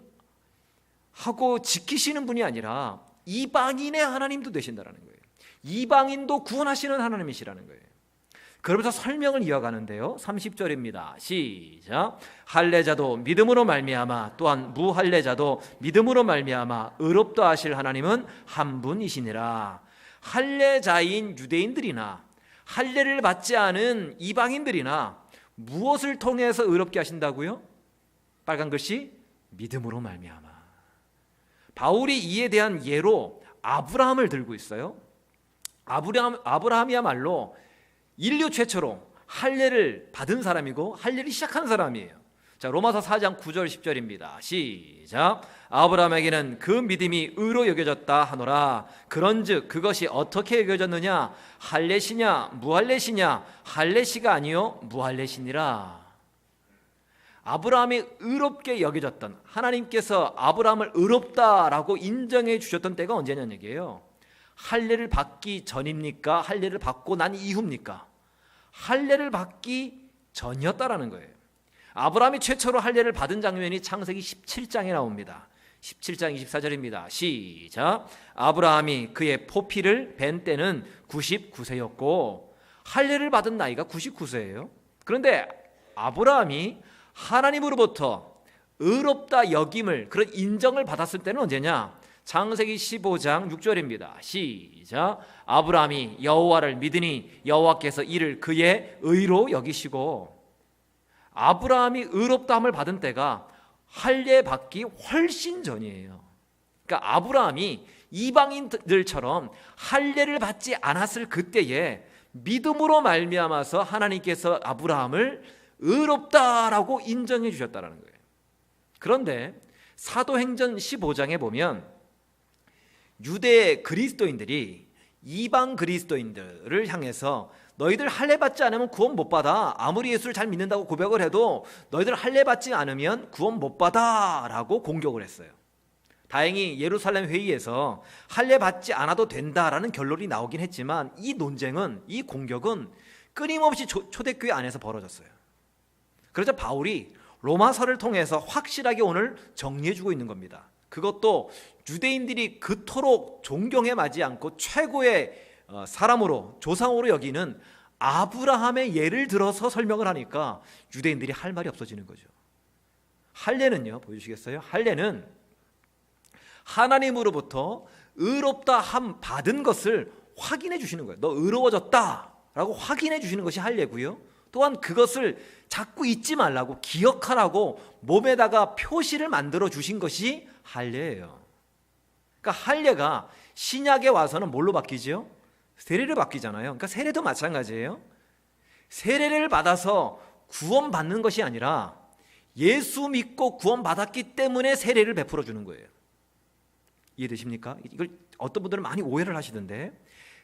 지키시는 분이 아니라 이방인의 하나님도 되신다라는 거예요. 이방인도 구원하시는 하나님이시라는 거예요. 그러면서 설명을 이어가는데요. 30절입니다. 시작. 할례자도 믿음으로 말미암아 또한 무할례자도 믿음으로 말미암아 의롭다 하실 하나님은 한 분이시니라. 할례자인 유대인들이나 할례를 받지 않은 이방인들이나 무엇을 통해서 의롭게 하신다고요? 빨간 글씨 믿음으로 말미암아. 바울이 이에 대한 예로 아브라함을 들고 있어요. 아브라함이야말로 인류 최초로 할례를 받은 사람이고 할례를 시작한 사람이에요. 자, 로마서 4장 9절 10절입니다. 시작. 아브라함에게는 그 믿음이 의로 여겨졌다 하노라. 그런즉 그것이 어떻게 여겨졌느냐? 할례시냐 무할례시냐? 할례시가 아니요 무할례시니라. 아브라함이 의롭게 여겨졌던, 하나님께서 아브라함을 의롭다라고 인정해 주셨던 때가 언제냐는 얘기예요. 할례를 받기 전입니까? 할례를 받고 난 이후입니까? 할례를 받기 전이었다라는 거예요. 아브라함이 최초로 할례를 받은 장면이 창세기 17장에 나옵니다. 17장 24절입니다. 시작. 아브라함이 그의 포피를 벤 때는 99세였고 할례를 받은 나이가 99세예요. 그런데 아브라함이 하나님으로부터 의롭다 여김을, 그런 인정을 받았을 때는 언제냐? 창세기 15장 6절입니다. 시작. 아브라함이 여호와를 믿으니 여호와께서 이를 그의 의로 여기시고. 아브라함이 의롭다함을 받은 때가 할례 받기 훨씬 전이에요. 그러니까 아브라함이 이방인들처럼 할례를 받지 않았을 그때에 믿음으로 말미암아서 하나님께서 아브라함을 의롭다라고 인정해 주셨다는 거예요. 그런데 사도행전 15장에 보면 유대 그리스도인들이 이방 그리스도인들을 향해서 너희들 할례 받지 않으면 구원 못 받아. 아무리 예수를 잘 믿는다고 고백을 해도 너희들 할례 받지 않으면 구원 못 받아 라고 공격을 했어요. 다행히 예루살렘 회의에서 할례 받지 않아도 된다라는 결론이 나오긴 했지만 이 논쟁은, 이 공격은 끊임없이 초대교회 안에서 벌어졌어요. 그래서 바울이 로마서를 통해서 확실하게 오늘 정리해주고 있는 겁니다. 그것도 유대인들이 그토록 존경에 마지 않고 최고의 사람으로, 조상으로 여기는 아브라함의 예를 들어서 설명을 하니까 유대인들이 할 말이 없어지는 거죠. 할례는요, 보여주시겠어요? 할례는 하나님으로부터 의롭다 함 받은 것을 확인해 주시는 거예요. 너 의로워졌다 라고 확인해 주시는 것이 할례고요. 또한 그것을 자꾸 잊지 말라고, 기억하라고 몸에다가 표시를 만들어 주신 것이 할례예요. 그러니까 할례가 신약에 와서는 뭘로 바뀌죠? 세례를 바뀌잖아요. 그러니까 세례도 마찬가지예요. 세례를 받아서 구원받는 것이 아니라 예수 믿고 구원받았기 때문에 세례를 베풀어 주는 거예요. 이해되십니까? 이걸 어떤 분들은 많이 오해를 하시던데,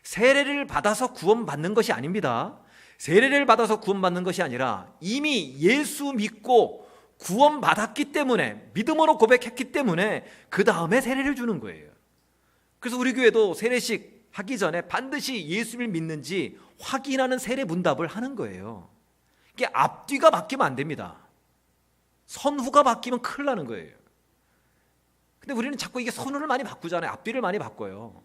세례를 받아서 구원받는 것이 아닙니다. 세례를 받아서 구원받는 것이 아니라 이미 예수 믿고 구원받았기 때문에, 믿음으로 고백했기 때문에 그 다음에 세례를 주는 거예요. 그래서 우리 교회도 세례식 하기 전에 반드시 예수를 믿는지 확인하는 세례 문답을 하는 거예요. 이게 앞뒤가 바뀌면 안 됩니다. 선후가 바뀌면 큰일 나는 거예요. 근데 우리는 자꾸 이게 선후를 많이 바꾸잖아요. 앞뒤를 많이 바꿔요.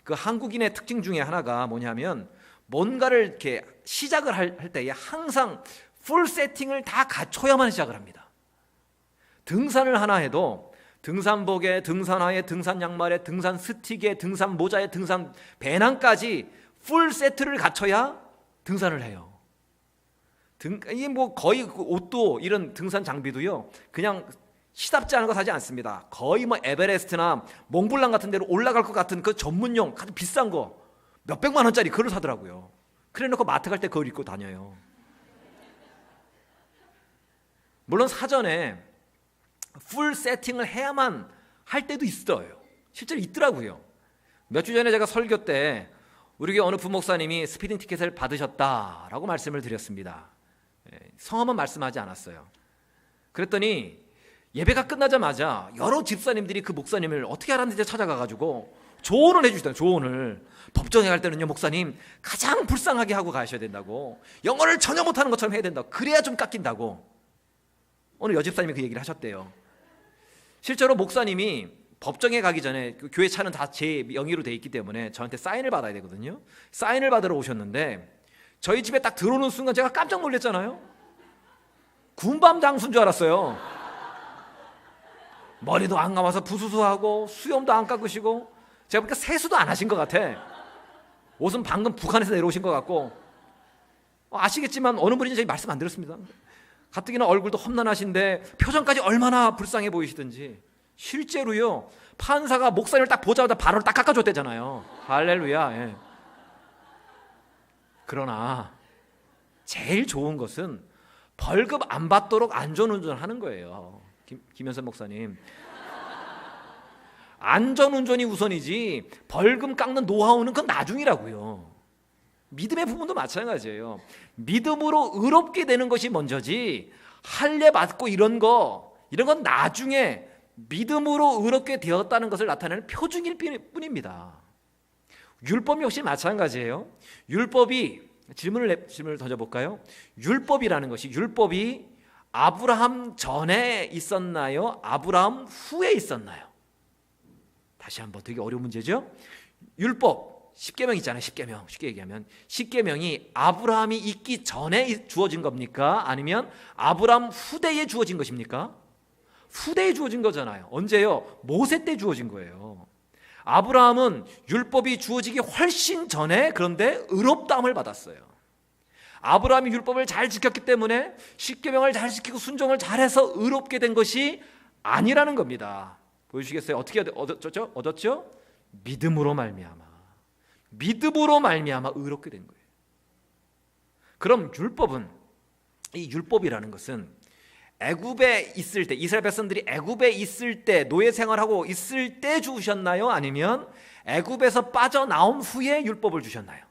그 한국인의 특징 중에 하나가 뭐냐면 뭔가를 이렇게 시작을 할 때에 항상 풀 세팅을 다 갖춰야만 시작을 합니다. 등산을 하나 해도 등산복에, 등산화에, 등산 양말에, 등산 스틱에, 등산 모자에, 등산 배낭까지 풀 세트를 갖춰야 등산을 해요. 이게 뭐 거의 옷도 이런 등산 장비도요, 그냥 시답지 않은 거 사지 않습니다. 거의 뭐 에베레스트나 몽블랑 같은 데로 올라갈 것 같은 그 전문용 아주 비싼 거 몇백만 원짜리 그걸 사더라고요. 그래 놓고 마트 갈 때 그걸 입고 다녀요. 물론 사전에 풀 세팅을 해야만 할 때도 있어요. 실제로 있더라고요. 몇 주 전에 제가 설교 때 우리 교회 어느 부목사님이 스피딩 티켓을 받으셨다라고 말씀을 드렸습니다. 성함은 말씀하지 않았어요. 그랬더니 예배가 끝나자마자 여러 집사님들이 그 목사님을 어떻게 알았는지 찾아가가지고 조언을 해주시더라고요. 조언을. 법정에 갈 때는요, 목사님 가장 불쌍하게 하고 가셔야 된다고, 영어를 전혀 못하는 것처럼 해야 된다고, 그래야 좀 깎인다고. 오늘 여집사님이 그 얘기를 하셨대요. 실제로 목사님이 법정에 가기 전에 그 교회 차는 다 제 명의로 돼 있기 때문에 저한테 사인을 받아야 되거든요. 사인을 받으러 오셨는데 저희 집에 딱 들어오는 순간 제가 깜짝 놀랐잖아요. 군밤 장수인 줄 알았어요. 머리도 안 감아서 부수수하고 수염도 안 깎으시고, 제가 보니까 세수도 안 하신 것 같아. 옷은 방금 북한에서 내려오신 것 같고, 아시겠지만 어느 분인지 저희 말씀 안 드렸습니다. 가뜩이나 얼굴도 험난하신데 표정까지 얼마나 불쌍해 보이시든지. 실제로요, 판사가 목사님을 딱 보자마자 발을 딱 깎아줬대잖아요. 할렐루야. 예. 그러나 제일 좋은 것은 벌금 안 받도록 안전운전하는 거예요. 김현선 목사님, 안전운전이 우선이지 벌금 깎는 노하우는 그건 나중이라고요. 믿음의 부분도 마찬가지예요. 믿음으로 의롭게 되는 것이 먼저지 할례 받고 이런 건 나중에 믿음으로 의롭게 되었다는 것을 나타내는 표준일 뿐입니다. 율법 역시 마찬가지예요. 율법이 질문을 던져볼까요? 율법이라는 것이, 율법이 아브라함 전에 있었나요? 아브라함 후에 있었나요? 다시 한번, 되게 어려운 문제죠. 율법 10계명 있잖아요. 10계명. 쉽게 얘기하면 10계명이 아브라함이 있기 전에 주어진 겁니까? 아니면 아브라함 후대에 주어진 것입니까? 후대에 주어진 거잖아요. 언제요? 모세 때 주어진 거예요. 아브라함은 율법이 주어지기 훨씬 전에 그런데 의롭다함을 받았어요. 아브라함이 율법을 잘 지켰기 때문에 10계명을 잘 지키고 순종을 잘해서 의롭게 된 것이 아니라는 겁니다. 보여주시겠어요? 어떻게 얻었죠? 믿음으로 말미암아. 믿음으로 말미암아 의롭게 된 거예요. 그럼 이 율법이라는 것은 애굽에 있을 때, 이스라엘 백성들이 애굽에 있을 때, 노예 생활하고 있을 때 주셨나요? 아니면 애굽에서 빠져나온 후에 율법을 주셨나요?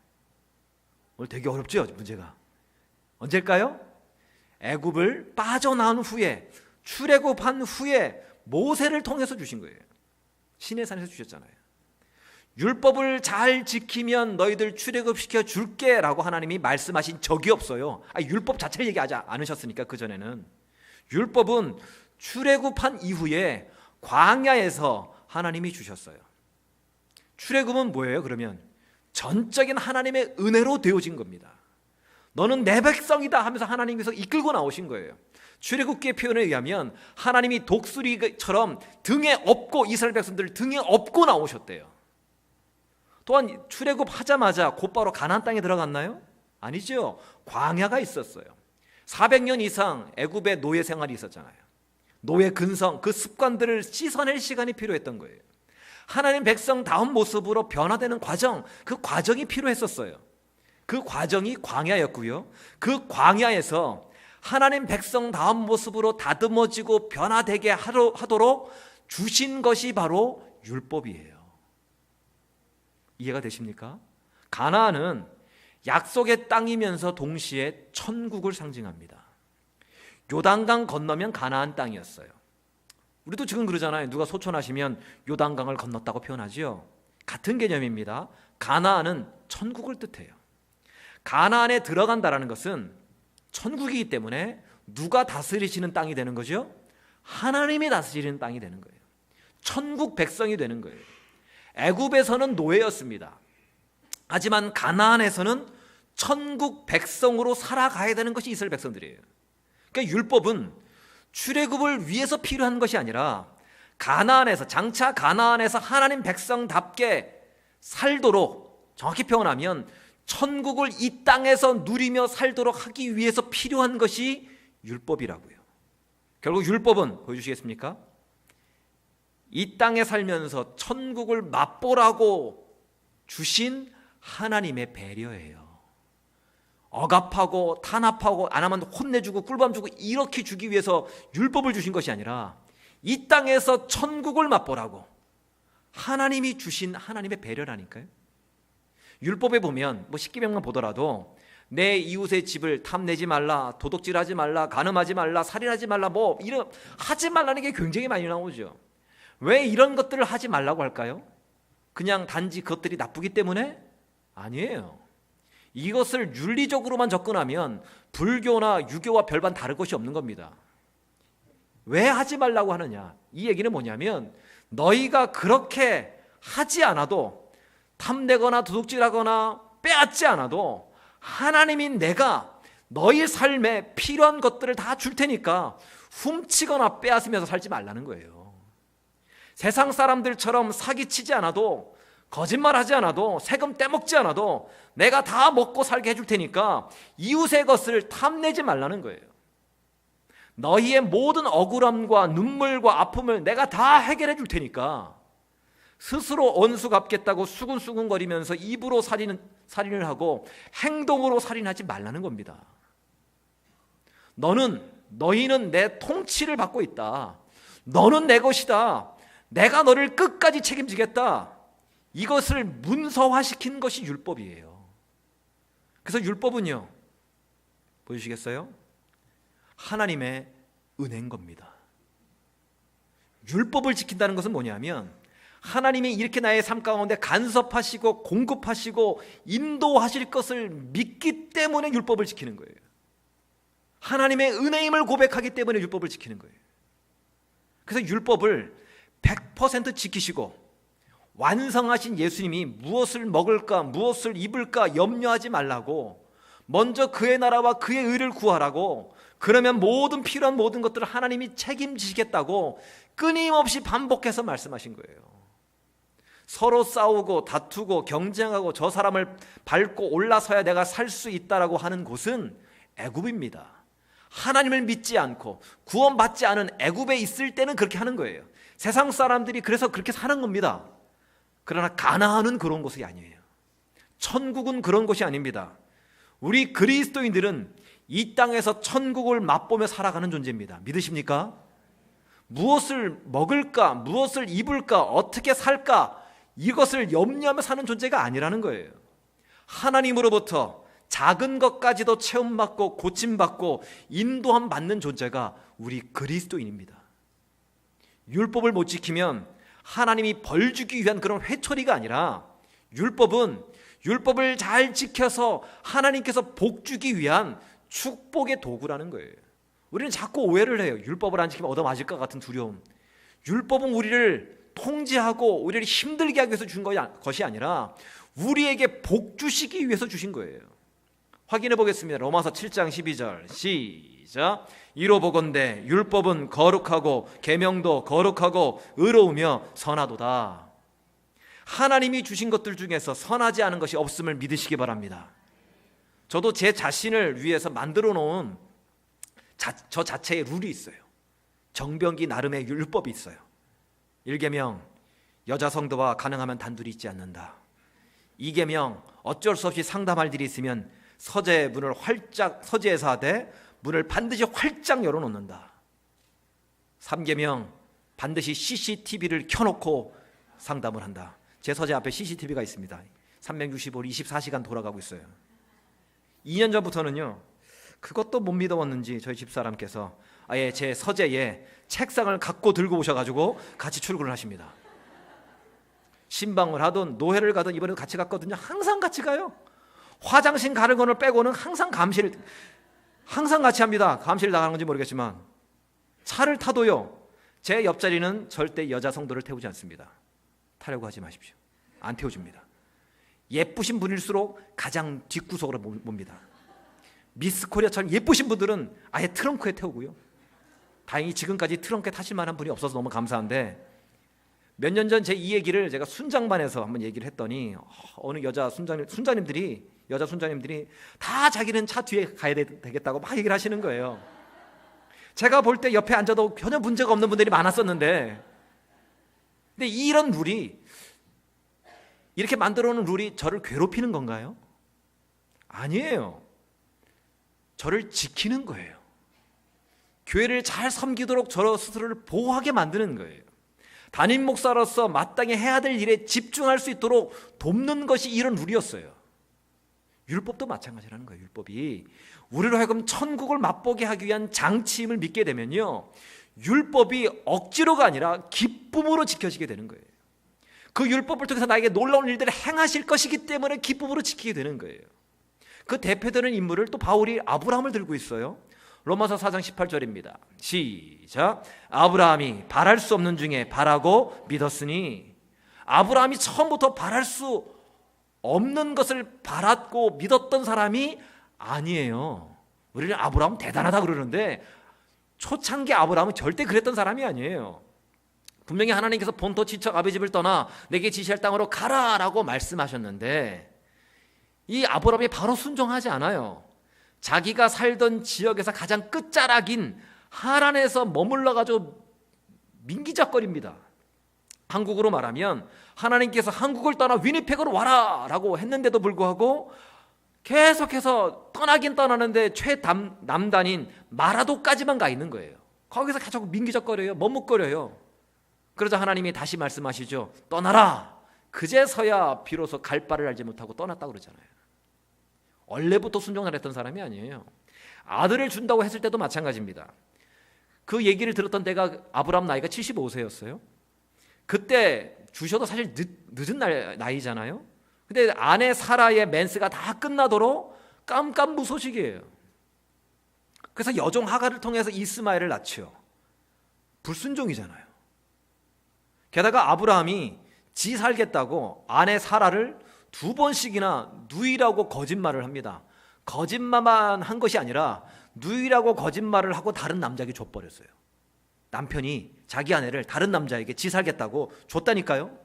오늘 되게 어렵죠, 문제가. 언제일까요? 애굽을 빠져나온 후에, 출애굽한 후에 모세를 통해서 주신 거예요. 시내산에서 주셨잖아요. 율법을 잘 지키면 너희들 출애굽시켜 줄게 라고 하나님이 말씀하신 적이 없어요. 율법 자체를 얘기하지 않으셨으니까. 그전에는 율법은 출애굽한 이후에 광야에서 하나님이 주셨어요. 출애굽은 뭐예요? 그러면 전적인 하나님의 은혜로 되어진 겁니다. 너는 내 백성이다 하면서 하나님께서 이끌고 나오신 거예요. 출애굽기의 표현에 의하면 하나님이 독수리처럼 등에 업고, 이스라엘 백성들을 등에 업고 나오셨대요. 또한 출애굽하자마자 곧바로 가나안 땅에 들어갔나요? 아니죠. 광야가 있었어요. 400년 이상 애굽의 노예 생활이 있었잖아요. 노예 근성, 그 습관들을 씻어낼 시간이 필요했던 거예요. 하나님 백성다운 모습으로 변화되는 과정, 그 과정이 필요했었어요. 그 과정이 광야였고요. 그 광야에서 하나님 백성다운 모습으로 다듬어지고 변화되게 하도록 주신 것이 바로 율법이에요. 이해가 되십니까? 가나안은 약속의 땅이면서 동시에 천국을 상징합니다. 요단강 건너면 가나안 땅이었어요. 우리도 지금 그러잖아요. 누가 소천하시면 요단강을 건넜다고 표현하지요. 같은 개념입니다. 가나안은 천국을 뜻해요. 가나안에 들어간다라는 것은 천국이기 때문에 누가 다스리시는 땅이 되는 거죠? 하나님이 다스리는 땅이 되는 거예요. 천국 백성이 되는 거예요. 애굽에서는 노예였습니다. 하지만 가나안에서는 천국 백성으로 살아가야 되는 것이 이스라엘 백성들이에요. 그러니까 율법은 출애굽을 위해서 필요한 것이 아니라 가나안에서, 장차 가나안에서 하나님 백성답게 살도록, 정확히 표현하면 천국을 이 땅에서 누리며 살도록 하기 위해서 필요한 것이 율법이라고요. 결국 율법은 보여주시겠습니까? 이 땅에 살면서 천국을 맛보라고 주신 하나님의 배려예요. 억압하고 탄압하고 안 하면 혼내주고 꿀밤 주고 이렇게 주기 위해서 율법을 주신 것이 아니라 이 땅에서 천국을 맛보라고 하나님이 주신 하나님의 배려라니까요. 율법에 보면 뭐 십계명만 보더라도 내 이웃의 집을 탐내지 말라, 도둑질하지 말라, 간음하지 말라, 살인하지 말라, 뭐 이런 하지 말라는 게 굉장히 많이 나오죠. 왜 이런 것들을 하지 말라고 할까요? 그냥 단지 그것들이 나쁘기 때문에? 아니에요. 이것을 윤리적으로만 접근하면 불교나 유교와 별반 다를 것이 없는 겁니다. 왜 하지 말라고 하느냐? 이 얘기는 뭐냐면 너희가 그렇게 하지 않아도, 탐내거나 도둑질하거나 빼앗지 않아도 하나님인 내가 너희 삶에 필요한 것들을 다 줄 테니까 훔치거나 빼앗으면서 살지 말라는 거예요. 세상 사람들처럼 사기치지 않아도, 거짓말하지 않아도, 세금 떼먹지 않아도 내가 다 먹고 살게 해줄 테니까 이웃의 것을 탐내지 말라는 거예요. 너희의 모든 억울함과 눈물과 아픔을 내가 다 해결해 줄 테니까 스스로 원수 갚겠다고 수근수근거리면서 입으로 살인을 하고 행동으로 살인하지 말라는 겁니다. 너희는 내 통치를 받고 있다. 너는 내 것이다. 내가 너를 끝까지 책임지겠다. 이것을 문서화시킨 것이 율법이에요. 그래서 율법은요, 보여주시겠어요? 하나님의 은혜인 겁니다. 율법을 지킨다는 것은 뭐냐면 하나님이 이렇게 나의 삶 가운데 간섭하시고 공급하시고 인도하실 것을 믿기 때문에 율법을 지키는 거예요. 하나님의 은혜임을 고백하기 때문에 율법을 지키는 거예요. 그래서 율법을 100% 지키시고 완성하신 예수님이 무엇을 먹을까, 무엇을 입을까 염려하지 말라고, 먼저 그의 나라와 그의 의를 구하라고, 그러면 필요한 모든 것들을 하나님이 책임지시겠다고 끊임없이 반복해서 말씀하신 거예요. 서로 싸우고 다투고 경쟁하고 저 사람을 밟고 올라서야 내가 살 수 있다라고 하는 곳은 애굽입니다. 하나님을 믿지 않고 구원받지 않은 애굽에 있을 때는 그렇게 하는 거예요. 세상 사람들이 그래서 그렇게 사는 겁니다. 그러나 가나안은 그런 곳이 아니에요. 천국은 그런 곳이 아닙니다. 우리 그리스도인들은 이 땅에서 천국을 맛보며 살아가는 존재입니다. 믿으십니까? 무엇을 먹을까, 무엇을 입을까, 어떻게 살까, 이것을 염려하며 사는 존재가 아니라는 거예요. 하나님으로부터 작은 것까지도 체험받고 고침받고 인도함 받는 존재가 우리 그리스도인입니다. 율법을 못 지키면 하나님이 벌 주기 위한 그런 회초리가 아니라 율법을 잘 지켜서 하나님께서 복 주기 위한 축복의 도구라는 거예요. 우리는 자꾸 오해를 해요. 율법을 안 지키면 얻어맞을 것 같은 두려움. 율법은 우리를 통제하고 우리를 힘들게 하기 위해서 준 것이 아니라 우리에게 복 주시기 위해서 주신 거예요. 확인해 보겠습니다. 로마서 7장 12절 시작. 이로 보건대 율법은 거룩하고 계명도 거룩하고 의로우며 선하도다. 하나님이 주신 것들 중에서 선하지 않은 것이 없음을 믿으시기 바랍니다. 저도 제 자신을 위해서 만들어 놓은 저 자체의 룰이 있어요. 정병기 나름의 율법이 있어요. 1계명 여자 성도와 가능하면 단둘이 있지 않는다. 2계명 어쩔 수 없이 상담할 일이 있으면 서재에서 하되 문을 반드시 활짝 열어놓는다. 3계명 반드시 CCTV를 켜놓고 상담을 한다. 제 서재 앞에 CCTV가 있습니다. 365일 24시간 돌아가고 있어요. 2년 전부터는요, 그것도 못 믿어왔는지 저희 집사람께서 아예 제 서재에 책상을 갖고 들고 오셔가지고 같이 출근을 하십니다. 신방을 하든 노회를 가든 이번에도 같이 갔거든요. 항상 같이 가요. 화장실 가는 거를 빼고는 항상 같이 합니다. 감시를 나가는 건지 모르겠지만 차를 타도요, 제 옆자리는 절대 여자 성도를 태우지 않습니다. 타려고 하지 마십시오. 안 태워줍니다. 예쁘신 분일수록 가장 뒷구석으로 봅니다. 미스 코리아처럼 예쁘신 분들은 아예 트렁크에 태우고요. 다행히 지금까지 트렁크에 타실 만한 분이 없어서 너무 감사한데, 몇 년 전 제 이 얘기를 제가 순장반에서 한번 얘기를 했더니 어느 여자 순장님들이 다 자기는 차 뒤에 가야 되겠다고 막 얘기를 하시는 거예요. 제가 볼 때 옆에 앉아도 전혀 문제가 없는 분들이 많았었는데, 근데 이런 룰이, 이렇게 만들어 놓은 룰이 저를 괴롭히는 건가요? 아니에요. 저를 지키는 거예요. 교회를 잘 섬기도록 저 스스로를 보호하게 만드는 거예요. 담임 목사로서 마땅히 해야 될 일에 집중할 수 있도록 돕는 것이 이런 룰이었어요. 율법도 마찬가지라는 거예요. 율법이 우리로 하여금 천국을 맛보게 하기 위한 장치임을 믿게 되면요, 율법이 억지로가 아니라 기쁨으로 지켜지게 되는 거예요. 그 율법을 통해서 나에게 놀라운 일들을 행하실 것이기 때문에 기쁨으로 지키게 되는 거예요. 그 대표되는 인물을 또 바울이 아브라함을 들고 있어요. 로마서 4장 18절입니다. 시작. 아브라함이 바랄 수 없는 중에 바라고 믿었으니, 아브라함이 처음부터 바랄 수 없는 것을 바랐고 믿었던 사람이 아니에요. 우리는 아브라함 대단하다 그러는데 초창기 아브라함은 절대 그랬던 사람이 아니에요. 분명히 하나님께서 본토 친척 아비 집을 떠나 내게 지시할 땅으로 가라라고 말씀하셨는데, 이 아브라함이 바로 순종하지 않아요. 자기가 살던 지역에서 가장 끝자락인 하란에서 머물러가지고 민기적거립니다. 한국으로 말하면 하나님께서 한국을 떠나 위니펙으로 와라 라고 했는데도 불구하고 계속해서 떠나긴 떠나는데 최남단인 마라도까지만 가 있는 거예요. 거기서 계속 민기적거려요. 머뭇거려요. 그러자 하나님이 다시 말씀하시죠. 떠나라. 그제서야 비로소 갈 바를 알지 못하고 떠났다고 그러잖아요. 원래부터 순종을 했던 사람이 아니에요. 아들을 준다고 했을 때도 마찬가지입니다. 그 얘기를 들었던 때가 아브라함 나이가 75세였어요. 그때 주셔도 사실 늦은 나이잖아요. 근데 아내 사라의 멘스가 다 끝나도록 깜깜무소식이에요. 그래서 여종 하갈을 통해서 이스마엘을 낳죠. 불순종이잖아요. 게다가 아브라함이 지 살겠다고 아내 사라를 2번씩이나 누이라고 거짓말을 합니다. 거짓말만 한 것이 아니라 누이라고 거짓말을 하고 다른 남자에게 줘버렸어요. 남편이 자기 아내를 다른 남자에게 지 살겠다고 줬다니까요.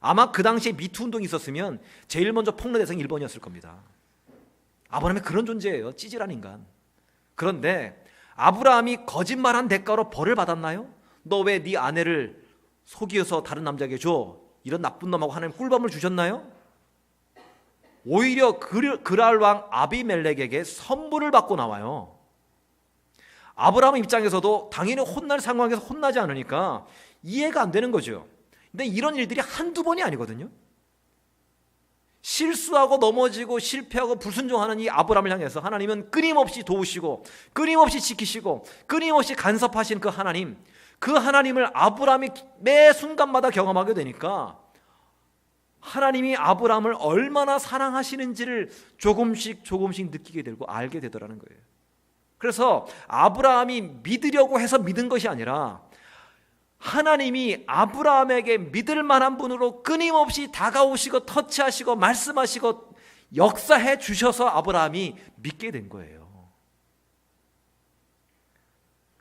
아마 그 당시에 미투 운동이 있었으면 제일 먼저 폭로 대상이 1번이었을 겁니다. 아브라함이 그런 존재예요. 찌질한 인간. 그런데 아브라함이 거짓말한 대가로 벌을 받았나요? 너 왜 네 아내를 속이어서 다른 남자에게 줘? 이런 나쁜 놈하고 하나님 꿀밤을 주셨나요? 오히려 그랄 왕 아비멜렉에게 선물을 받고 나와요. 아브라함 입장에서도 당연히 혼날 상황에서 혼나지 않으니까 이해가 안 되는 거죠. 근데 이런 일들이 한두 번이 아니거든요. 실수하고 넘어지고 실패하고 불순종하는 이 아브라함을 향해서 하나님은 끊임없이 도우시고 끊임없이 지키시고 끊임없이 간섭하신 그 하나님, 그 하나님을 아브라함이 매 순간마다 경험하게 되니까 하나님이 아브라함을 얼마나 사랑하시는지를 조금씩 느끼게 되고 알게 되더라는 거예요. 그래서 아브라함이 믿으려고 해서 믿은 것이 아니라 하나님이 아브라함에게 믿을 만한 분으로 끊임없이 다가오시고 터치하시고 말씀하시고 역사해 주셔서 아브라함이 믿게 된 거예요.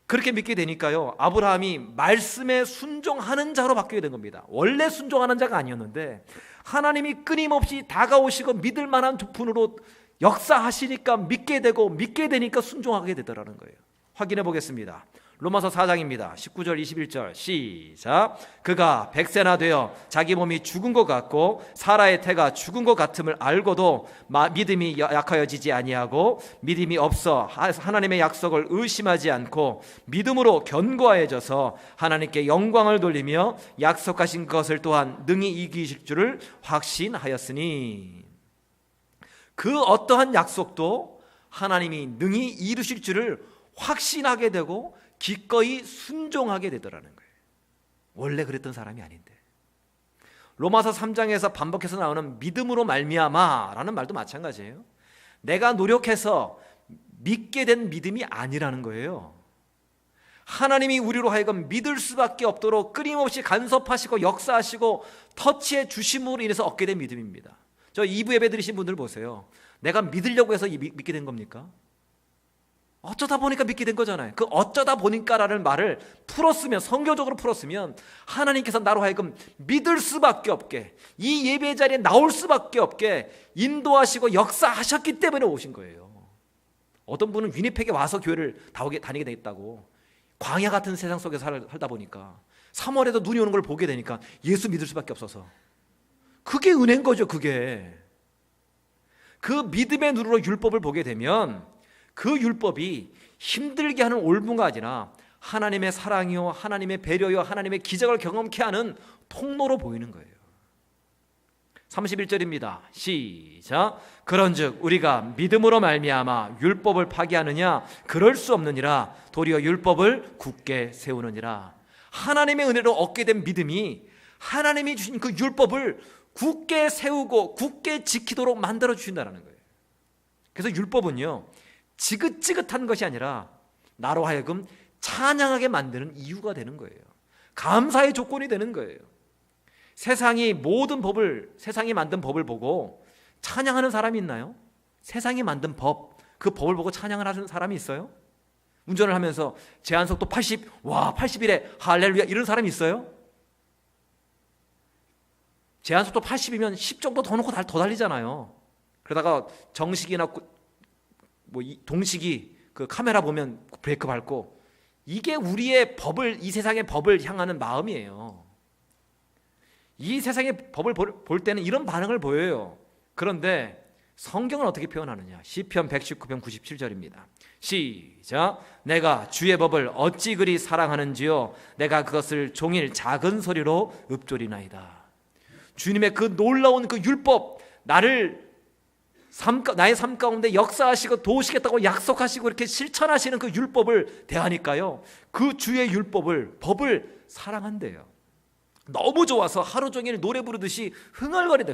그렇게 믿게 되니까요, 아브라함이 말씀에 순종하는 자로 바뀌게 된 겁니다. 원래 순종하는 자가 아니었는데 하나님이 끊임없이 다가오시고 믿을 만한 분으로 역사하시니까 믿게 되고 믿게 되니까 순종하게 되더라는 거예요. 확인해 보겠습니다. 로마서 4장입니다. 19절 21절 시작. 그가 100세나 되어 자기 몸이 죽은 것 같고 사라의 태가 죽은 것 같음을 알고도 믿음이 약하여지지 아니하고 믿음이 없어 하나님의 약속을 의심하지 않고 믿음으로 견고하여져서 하나님께 영광을 돌리며 약속하신 것을 또한 능히 이기실 줄을 확신하였으니, 그 어떠한 약속도 하나님이 능히 이루실 줄을 확신하게 되고 기꺼이 순종하게 되더라는 거예요. 원래 그랬던 사람이 아닌데. 로마서 3장에서 반복해서 나오는 믿음으로 말미암아라는 말도 마찬가지예요. 내가 노력해서 믿게 된 믿음이 아니라는 거예요. 하나님이 우리로 하여금 믿을 수밖에 없도록 끊임없이 간섭하시고 역사하시고 터치해 주심으로 인해서 얻게 된 믿음입니다. 저 2부 예배 들으신 분들 보세요. 내가 믿으려고 해서 믿게 된 겁니까? 어쩌다 보니까 믿게 된 거잖아요. 그 어쩌다 보니까라는 말을 풀었으면, 성경적으로 풀었으면 하나님께서 나로 하여금 믿을 수밖에 없게, 이 예배 자리에 나올 수밖에 없게 인도하시고 역사하셨기 때문에 오신 거예요. 어떤 분은 위니펙에 와서 교회를 다니게 됐다고. 광야 같은 세상 속에서 살다 보니까 3월에도 눈이 오는 걸 보게 되니까 예수 믿을 수밖에 없어서. 그게 은혜인 거죠. 그게 그 믿음의 눈으로 율법을 보게 되면 그 율법이 힘들게 하는 올무가 아니라 하나님의 사랑이요, 하나님의 배려요, 하나님의 기적을 경험케 하는 통로로 보이는 거예요. 31절입니다. 시작. 그런즉 우리가 믿음으로 말미암아 율법을 파기하느냐? 그럴 수 없느니라. 도리어 율법을 굳게 세우느니라. 하나님의 은혜로 얻게 된 믿음이 하나님이 주신 그 율법을 굳게 세우고 굳게 지키도록 만들어 주신다는 거예요. 그래서 율법은요, 지긋지긋한 것이 아니라 나로 하여금 찬양하게 만드는 이유가 되는 거예요. 감사의 조건이 되는 거예요. 세상이 만든 법을 보고 찬양하는 사람이 있나요? 세상이 만든 법, 그 법을 보고 찬양을 하는 사람이 있어요? 운전을 하면서 제한속도 80, 와 81에 할렐루야 이런 사람이 있어요? 제한속도 80이면 10 정도 더 놓고 더 달리잖아요. 그러다가 정식이나 동식이 그 카메라 보면 브레이크 밟고, 이게 우리의 법을, 이 세상의 법을 향하는 마음이에요. 이 세상의 법을 볼 때는 이런 반응을 보여요. 그런데 성경은 어떻게 표현하느냐? 시편 119편 97절입니다. 시작. 내가 주의 법을 어찌 그리 사랑하는지요, 내가 그것을 종일 작은 소리로 읊조리나이다. 주님의 그 놀라운 그 율법, 나의 삶 가운데 역사하시고 도우시겠다고 약속하시고 이렇게 실천하시는 그 율법을 대하니까요, 그 주의 법을 사랑한대요. 너무 좋아서 하루 종일 노래 부르듯이 흥얼거리대.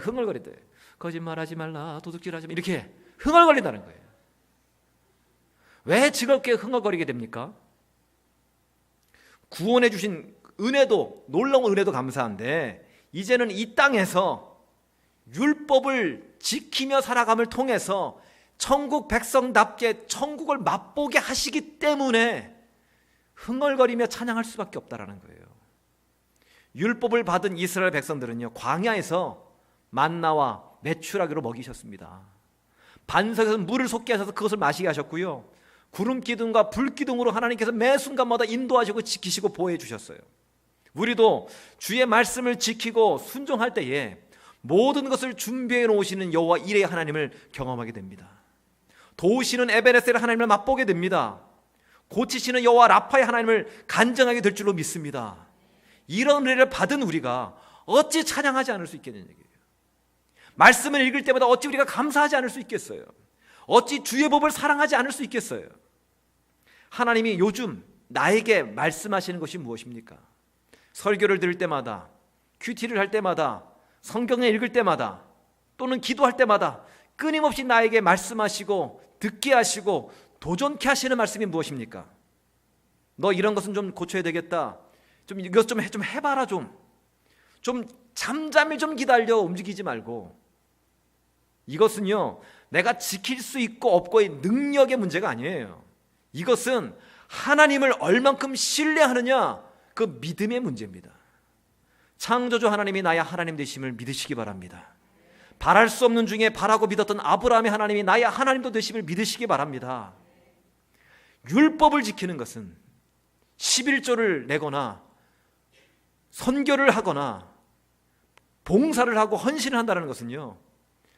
거짓말하지 말라, 도둑질하지 말라, 이렇게 흥얼거린다는 거예요. 왜 즐겁게 흥얼거리게 됩니까? 구원해 주신 은혜도, 놀라운 은혜도 감사한데, 이제는 이 땅에서 율법을 지키며 살아감을 통해서 천국 백성답게 천국을 맛보게 하시기 때문에 흥얼거리며 찬양할 수밖에 없다라는 거예요. 율법을 받은 이스라엘 백성들은요, 광야에서 만나와 메추라기로 먹이셨습니다. 반석에서 물을 솟게 하셔서 그것을 마시게 하셨고요, 구름 기둥과 불 기둥으로 하나님께서 매 순간마다 인도하시고 지키시고 보호해 주셨어요. 우리도 주의 말씀을 지키고 순종할 때에 모든 것을 준비해 놓으시는 여호와 이레의 하나님을 경험하게 됩니다. 도우시는 에베네셀의 하나님을 맛보게 됩니다. 고치시는 여호와 라파의 하나님을 간증하게 될 줄로 믿습니다. 이런 은혜를 받은 우리가 어찌 찬양하지 않을 수 있겠느냐 얘기예요. 말씀을 읽을 때마다 어찌 우리가 감사하지 않을 수 있겠어요? 어찌 주의 법을 사랑하지 않을 수 있겠어요? 하나님이 요즘 나에게 말씀하시는 것이 무엇입니까? 설교를 들을 때마다, 큐티를 할 때마다, 성경을 읽을 때마다, 또는 기도할 때마다 끊임없이 나에게 말씀하시고 듣게 하시고 도전케 하시는 말씀이 무엇입니까? 너 이런 것은 좀 고쳐야 되겠다. 좀 이것 좀 해봐라. 좀 잠잠히 좀 기다려. 움직이지 말고. 이것은요, 내가 지킬 수 있고 없고의 능력의 문제가 아니에요. 이것은 하나님을 얼만큼 신뢰하느냐, 그 믿음의 문제입니다. 창조주 하나님이 나의 하나님 되심을 믿으시기 바랍니다. 바랄 수 없는 중에 바라고 믿었던 아브라함의 하나님이 나의 하나님도 되심을 믿으시기 바랍니다. 율법을 지키는 것은 11조를 내거나 선교를 하거나 봉사를 하고 헌신을 한다는 것은요,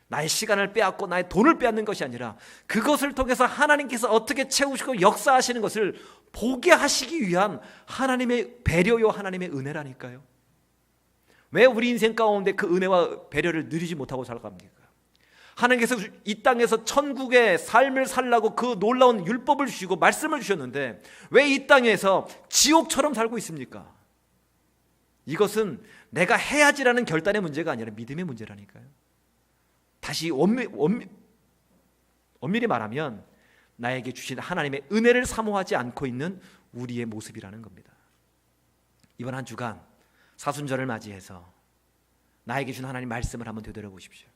나의 시간을 빼앗고 나의 돈을 빼앗는 것이 아니라 그것을 통해서 하나님께서 어떻게 채우시고 역사하시는 것을 보게 하시기 위한 하나님의 배려요, 하나님의 은혜라니까요. 왜 우리 인생 가운데 그 은혜와 배려를 누리지 못하고 살아갑니까? 하나님께서 이 땅에서 천국의 삶을 살라고 그 놀라운 율법을 주시고 말씀을 주셨는데 왜 이 땅에서 지옥처럼 살고 있습니까? 이것은 내가 해야지라는 결단의 문제가 아니라 믿음의 문제라니까요. 다시 엄밀히 말하면 나에게 주신 하나님의 은혜를 사모하지 않고 있는 우리의 모습이라는 겁니다. 이번 한 주간 사순절을 맞이해서 나에게 준 하나님 말씀을 한번 되돌아보십시오.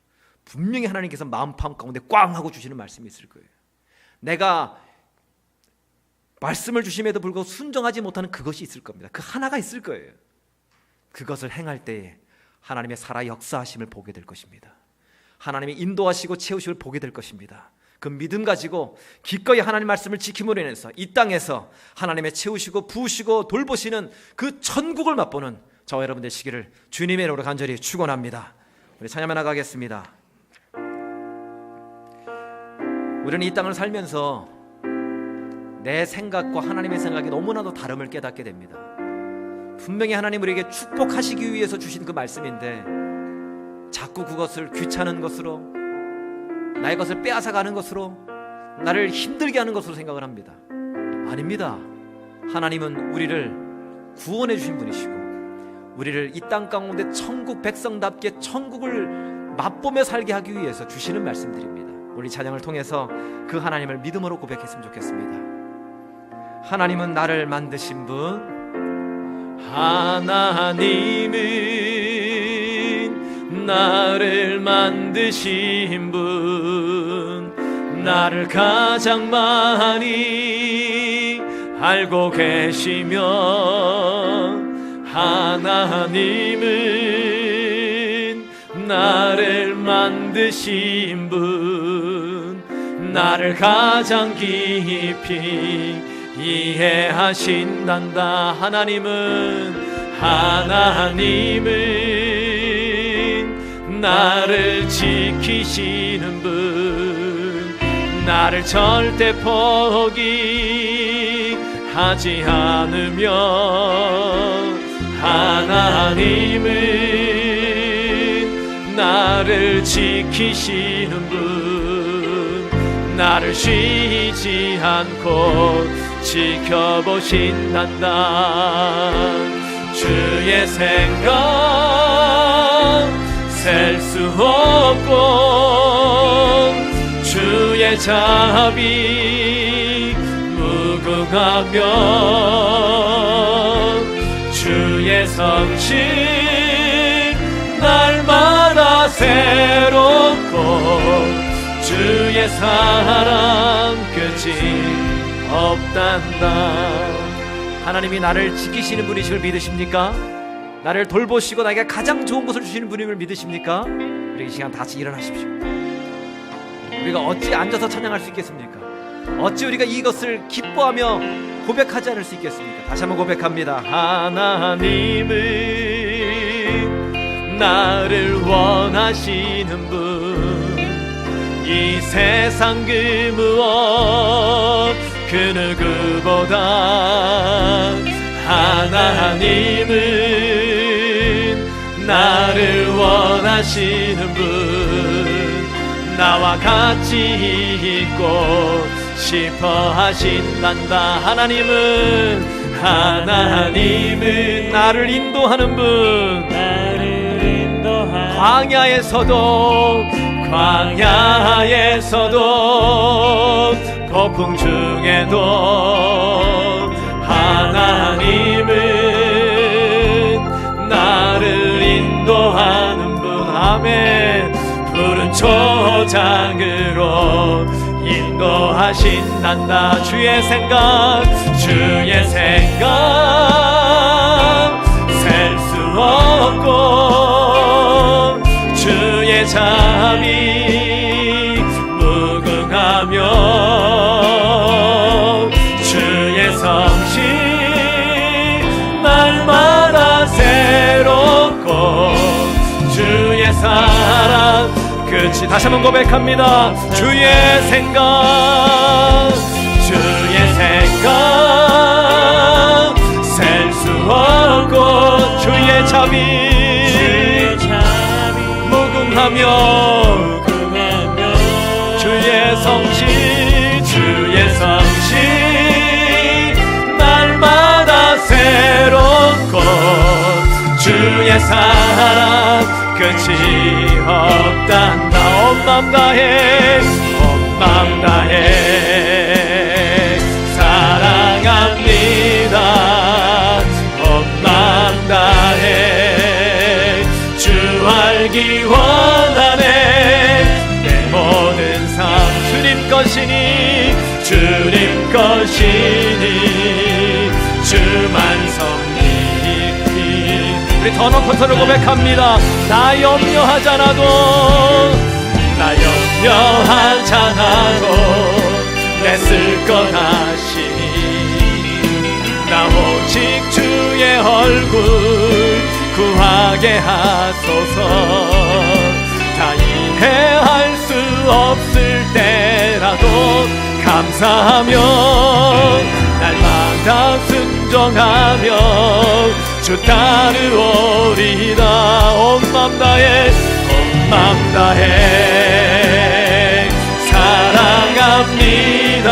분명히 하나님께서 마음판 가운데 꽝 하고 주시는 말씀이 있을 거예요. 내가 말씀을 주심에도 불구하고 순종하지 못하는 그것이 있을 겁니다. 그 하나가 있을 거예요. 그것을 행할 때에 하나님의 살아 역사하심을 보게 될 것입니다. 하나님의 인도하시고 채우심을 보게 될 것입니다. 그 믿음 가지고 기꺼이 하나님 말씀을 지킴으로 인해서 이 땅에서 하나님의 채우시고 부으시고 돌보시는 그 천국을 맛보는 저와 여러분 되시기를 주님의 이름으로 간절히 축원합니다. 우리 찬양하며 나가겠습니다. 우리는 이 땅을 살면서 내 생각과 하나님의 생각이 너무나도 다름을 깨닫게 됩니다. 분명히 하나님 우리에게 축복하시기 위해서 주신 그 말씀인데 자꾸 그것을 귀찮은 것으로, 나의 것을 빼앗아가는 것으로, 나를 힘들게 하는 것으로 생각을 합니다. 아닙니다. 하나님은 우리를 구원해 주신 분이시고 우리를 이 땅 가운데 천국 백성답게 천국을 맛보며 살게 하기 위해서 주시는 말씀들입니다. 우리 찬양을 통해서 그 하나님을 믿음으로 고백했으면 좋겠습니다. 하나님은 나를 만드신 분, 하나님은 나를 만드신 분, 나를 가장 많이 알고 계시며, 하나님은 나를 만드신 분, 나를 가장 깊이 이해하신단다. 하나님은 나를 지키시는 분, 나를 절대 포기하지 않으며, 하나님은 나를 지키시는 분, 나를 쉬지 않고 지켜보신단다. 주의 생각 셀 수 없고 주의 자비 무궁하며 주의 성실 날마다 새롭고 주의 사랑 끝이 없단다. 하나님이 나를 지키시는 분이심을 믿으십니까? 나를 돌보시고 나에게 가장 좋은 것을 주시는 분임을 믿으십니까? 우리 이 시간 다시 일어나십시오. 우리가 어찌 앉아서 찬양할 수 있겠습니까? 어찌 우리가 이것을 기뻐하며 고백하지 않을 수 있겠습니까? 다시 한번 고백합니다. 하나님은 나를 원하시는 분, 이 세상 그 무엇 그 누구보다 하나님은 나를 원하시는 분, 나와 같이 있고 싶어 하신단다. 하나님은 나를 인도하는 분, 광야에서도 폭풍 중에도 하나님은 나를 인도하는 분. 아멘. 푸른 초장으로 인도하신단다. 주의 생각 셀 수 없고 주의 자비 무궁하며 주의 성실 날마다 새롭고 주의 사랑 끝이. 다시 한번 고백합니다. 주의 생각 셀 수 없고 주의 자비 무궁하며 주의 성실 날마다 새롭고 주의 주의 사랑 끝이 없단다. 온 맘 다해 온 맘 다해 사랑합니다. 온 맘 다해 주 알기 원하네. 내 모든 삶 주님 것이니 주님 것이니 주만 섬기니. 우리 더 높아서를 고백합니다. 나 염려하지 않아도 나 염려하지 않아도 내 쓸 것 하시니 나 오직 주의 얼굴 구하게 하소서. 다 이해할 수 없을 때라도 감사하며 날마다 순종하며 주 따르오리다. 온 맘 다해 온 맘 다해 사랑합니다.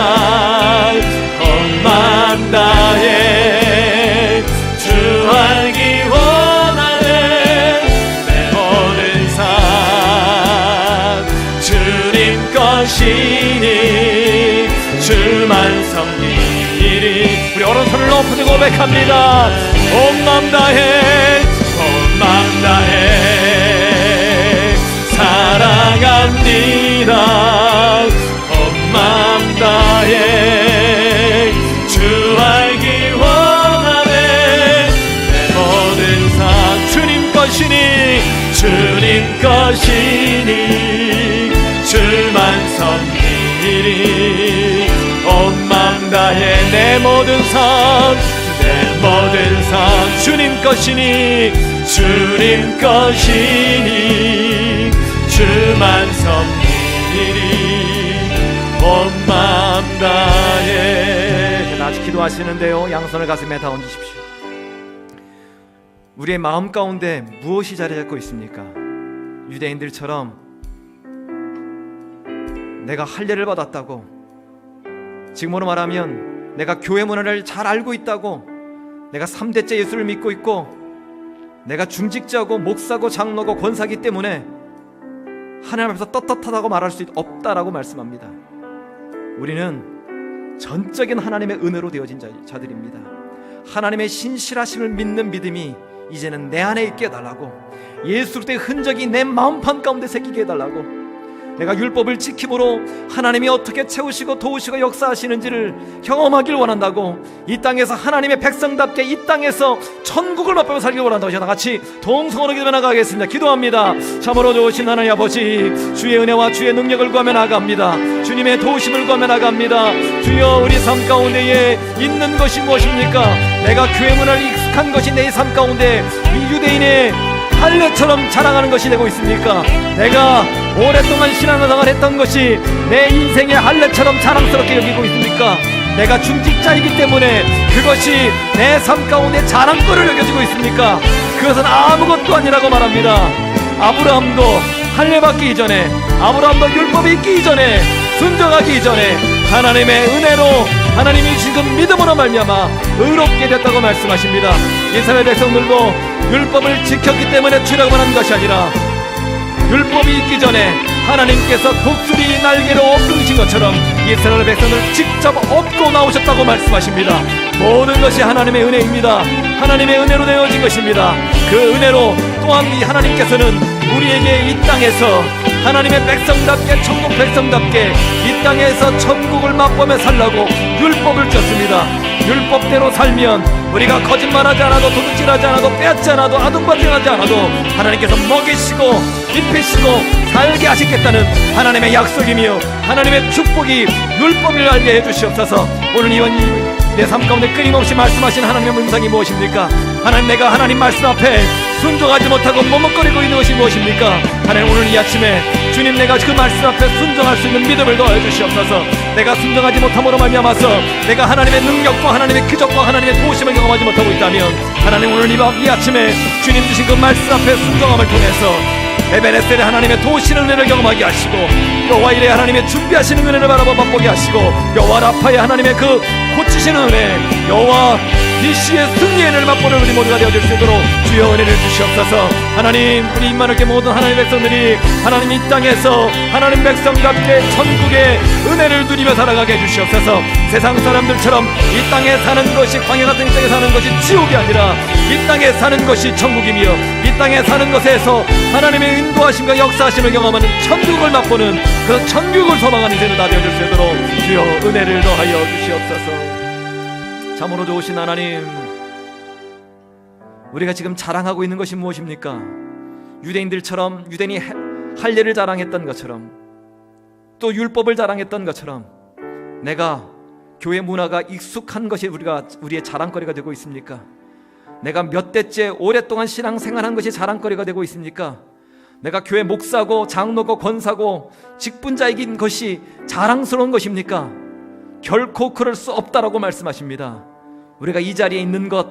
온 맘 다해 주 알기 원하네. 내 모든 삶 주님 것이니 주만 섬기리. 우리 오른손을 높이 고백합니다. 온 맘 다해 온 맘 다해 사랑합니다. 온 맘 다해 주 알기 원하네. 내 모든 삶 주님 것이니 주님 것이니 주만 섬기리. 온 맘 다해 내 모든 삶 주님 것이니 주님 것이니 주만 섬기리. 온 맘 다해. 아직 기도하시는데요, 양손을 가슴에 다 얹으십시오. 우리의 마음 가운데 무엇이 자리 잡고 있습니까? 유대인들처럼 내가 할례를 받았다고, 지금으로 말하면 내가 교회 문화를 잘 알고 있다고, 내가 3대째 예수를 믿고 있고, 내가 중직자고 목사고 장로고 권사기 때문에 하나님 앞에서 떳떳하다고 말할 수 없다라고 말씀합니다. 우리는 전적인 하나님의 은혜로 되어진 자들입니다. 하나님의 신실하심을 믿는 믿음이 이제는 내 안에 있게 해달라고, 예수 그리스도의 흔적이 내 마음판 가운데 새기게 해달라고, 내가 율법을 지킴으로 하나님이 어떻게 채우시고 도우시고 역사하시는지를 경험하길 원한다고, 이 땅에서 하나님의 백성답게 이 땅에서 천국을 맛보며 살길 원한다고 저와 같이 동성으로 기도해 나가겠습니다. 기도합니다. 참으로 좋으신 하나님 아버지, 주의 은혜와 주의 능력을 구하며 나갑니다. 주님의 도우심을 구하며 나갑니다. 주여, 우리 삶 가운데에 있는 것이 무엇입니까? 내가 교회 문화를 익숙한 것이 내 삶 가운데 이 유대인의 할례처럼 자랑하는 것이 되고 있습니까? 내가 오랫동안 신앙생활을 했던 것이 내 인생의 할례처럼 자랑스럽게 여기고 있습니까? 내가 중직자이기 때문에 그것이 내 삶 가운데 자랑거리를 여겨지고 있습니까? 그것은 아무것도 아니라고 말합니다. 아브라함도 할례 받기 이전에, 아브라함도 율법이 있기 이전에, 순종하기 이전에 하나님의 은혜로, 하나님이 지금 믿음으로 말미암아 의롭게 됐다고 말씀하십니다. 이스라엘 백성들도 율법을 지켰기 때문에 주라고만 한 것이 아니라, 율법이 있기 전에 하나님께서 독수리 날개로 엎으신 것처럼 이스라엘 백성을 직접 업고 나오셨다고 말씀하십니다. 모든 것이 하나님의 은혜입니다. 하나님의 은혜로 되어진 것입니다. 그 은혜로 또한 이 하나님께서는 우리에게 이 땅에서 하나님의 백성답게, 천국 백성답게 이 땅에서 천국을 맛보며 살라고 율법을 줬습니다. 율법대로 살면 우리가 거짓말하지 않아도, 도둑질하지 않아도, 빼앗지 않아도, 아둥바둥하지 않아도 하나님께서 먹이시고 입히시고 살게 하시겠다는 하나님의 약속이며 하나님의 축복이 율법을 알게 해주시옵소서. 오늘 이원 내 삶 가운데 끊임없이 말씀하신 하나님의 음성이 무엇입니까? 하나님, 내가 하나님 말씀 앞에 순종하지 못하고 머뭇거리고 있는 것이 무엇입니까? 하나님, 오늘 이 아침에 주님, 내가 그 말씀 앞에 순종할 수 있는 믿음을 더해 주시옵소서. 내가 순종하지 못함으로 말미암아서 내가 하나님의 능력과 하나님의 기적과 하나님의 도우심을 경험하지 못하고 있다면, 하나님, 오늘 이 아침에 주님 주신 그 말씀 앞에 순종함을 통해서 에베레셀의 하나님의 도우시는 은혜를 경험하게 하시고, 여호와 이레 하나님의 준비하시는 은혜를 바라봐 맛보게 하시고, 여호와 라파의 하나님의 그 고치시는 은혜, 여호와 니시의 승리의 은혜를 맛보는 우리 모두가 되어줄 수 있도록 주여 은혜를 주시옵소서. 하나님, 우리 임마누엘 모든 하나님의 백성들이 하나님 이 땅에서 하나님 백성답게 천국의 은혜를 누리며 살아가게 해주시옵소서. 세상 사람들처럼 이 땅에 사는 것이, 광야 같은 이 땅에 사는 것이 지옥이 아니라 이 땅에 사는 것이 천국이며, 이 땅에 사는 것에서 하나님의 인도하심과 역사하심을 경험하는 천국을 맛보는 그 천국을 소망하는 인생을 다 되어줄 수 있도록 주여 은혜를 더하여 주시옵소서. 참으로 좋으신 하나님, 우리가 지금 자랑하고 있는 것이 무엇입니까? 유대인들처럼, 유대인이 할례를 자랑했던 것처럼, 또 율법을 자랑했던 것처럼 내가 교회 문화가 익숙한 것이 우리의 자랑거리가 되고 있습니까? 내가 몇 대째 오랫동안 신앙생활한 것이 자랑거리가 되고 있습니까? 내가 교회 목사고 장로고 권사고 직분자이긴 것이 자랑스러운 것입니까? 결코 그럴 수 없다라고 말씀하십니다. 우리가 이 자리에 있는 것,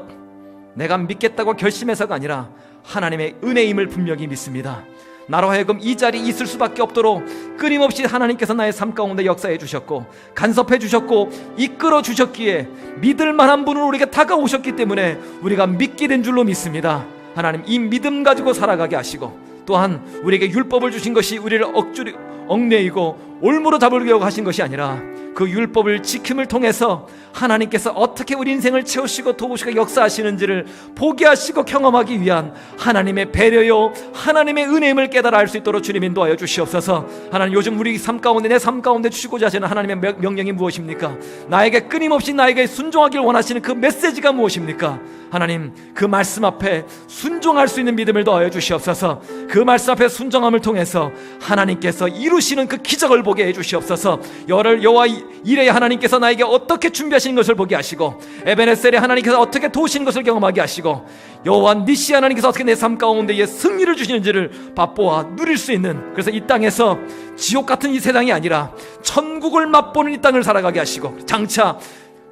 내가 믿겠다고 결심해서가 아니라 하나님의 은혜임을 분명히 믿습니다. 나로 하여금 이 자리에 있을 수밖에 없도록 끊임없이 하나님께서 나의 삶 가운데 역사해 주셨고 간섭해 주셨고 이끌어 주셨기에 믿을 만한 분으로 우리가 다가오셨기 때문에 우리가 믿게 된 줄로 믿습니다. 하나님, 이 믿음 가지고 살아가게 하시고, 또한 우리에게 율법을 주신 것이 우리를 억지로 얽매이고 올무로 잡으려고 하신 것이 아니라 그 율법을 지킴을 통해서 하나님께서 어떻게 우리 인생을 채우시고 도우시고 역사하시는지를 보게 하시고 경험하기 위한 하나님의 배려요, 하나님의 은혜임을 깨달아 알 수 있도록 주님 인도하여 주시옵소서. 하나님, 요즘 우리 삶 가운데, 내 삶 가운데 주시고자 하시는 하나님의 명령이 무엇입니까? 나에게 끊임없이 나에게 순종하길 원하시는 그 메시지가 무엇입니까? 하나님, 그 말씀 앞에 순종할 수 있는 믿음을 더하여 주시옵소서. 그 말씀 앞에 순종함을 통해서 하나님께서 이루시는 그 기적을 보게 해주시옵소서. 여호와 이레의 하나님께서 나에게 어떻게 준비하신 것을 보게 하시고, 에베네셀의 하나님께서 어떻게 도우신 것을 경험하게 하시고, 여호와 니시 하나님께서 어떻게 내 삶 가운데에 승리를 주시는지를 맛보아 누릴 수 있는, 그래서 이 땅에서 지옥 같은 이 세상이 아니라 천국을 맛보는 이 땅을 살아가게 하시고, 장차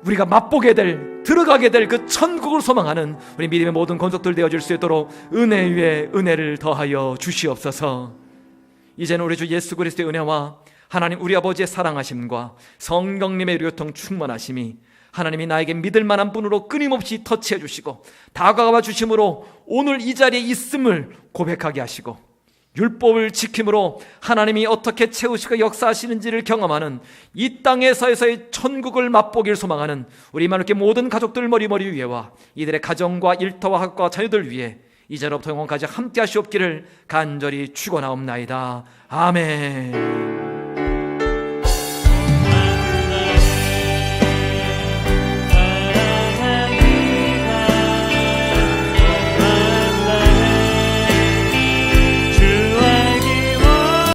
우리가 맛보게 될, 들어가게 될 그 천국을 소망하는 우리 믿음의 모든 권속들 되어질 수 있도록 은혜 위에 은혜를 더하여 주시옵소서. 이제는 우리 주 예수 그리스도의 은혜와 하나님 우리 아버지의 사랑하심과 성령님의 교통 충만하심이 하나님이 나에게 믿을 만한 분으로 끊임없이 터치해 주시고 다가와 주심으로 오늘 이 자리에 있음을 고백하게 하시고, 율법을 지킴으로 하나님이 어떻게 채우시고 역사하시는지를 경험하는 이 땅에서의 천국을 맛보길 소망하는 우리 임마누엘 모든 가족들 머리머리 위에와 이들의 가정과 일터와 학과 자녀들 위해 이제로부터 영원까지 함께 하시옵기를 간절히 축원하옵나이다. 아멘.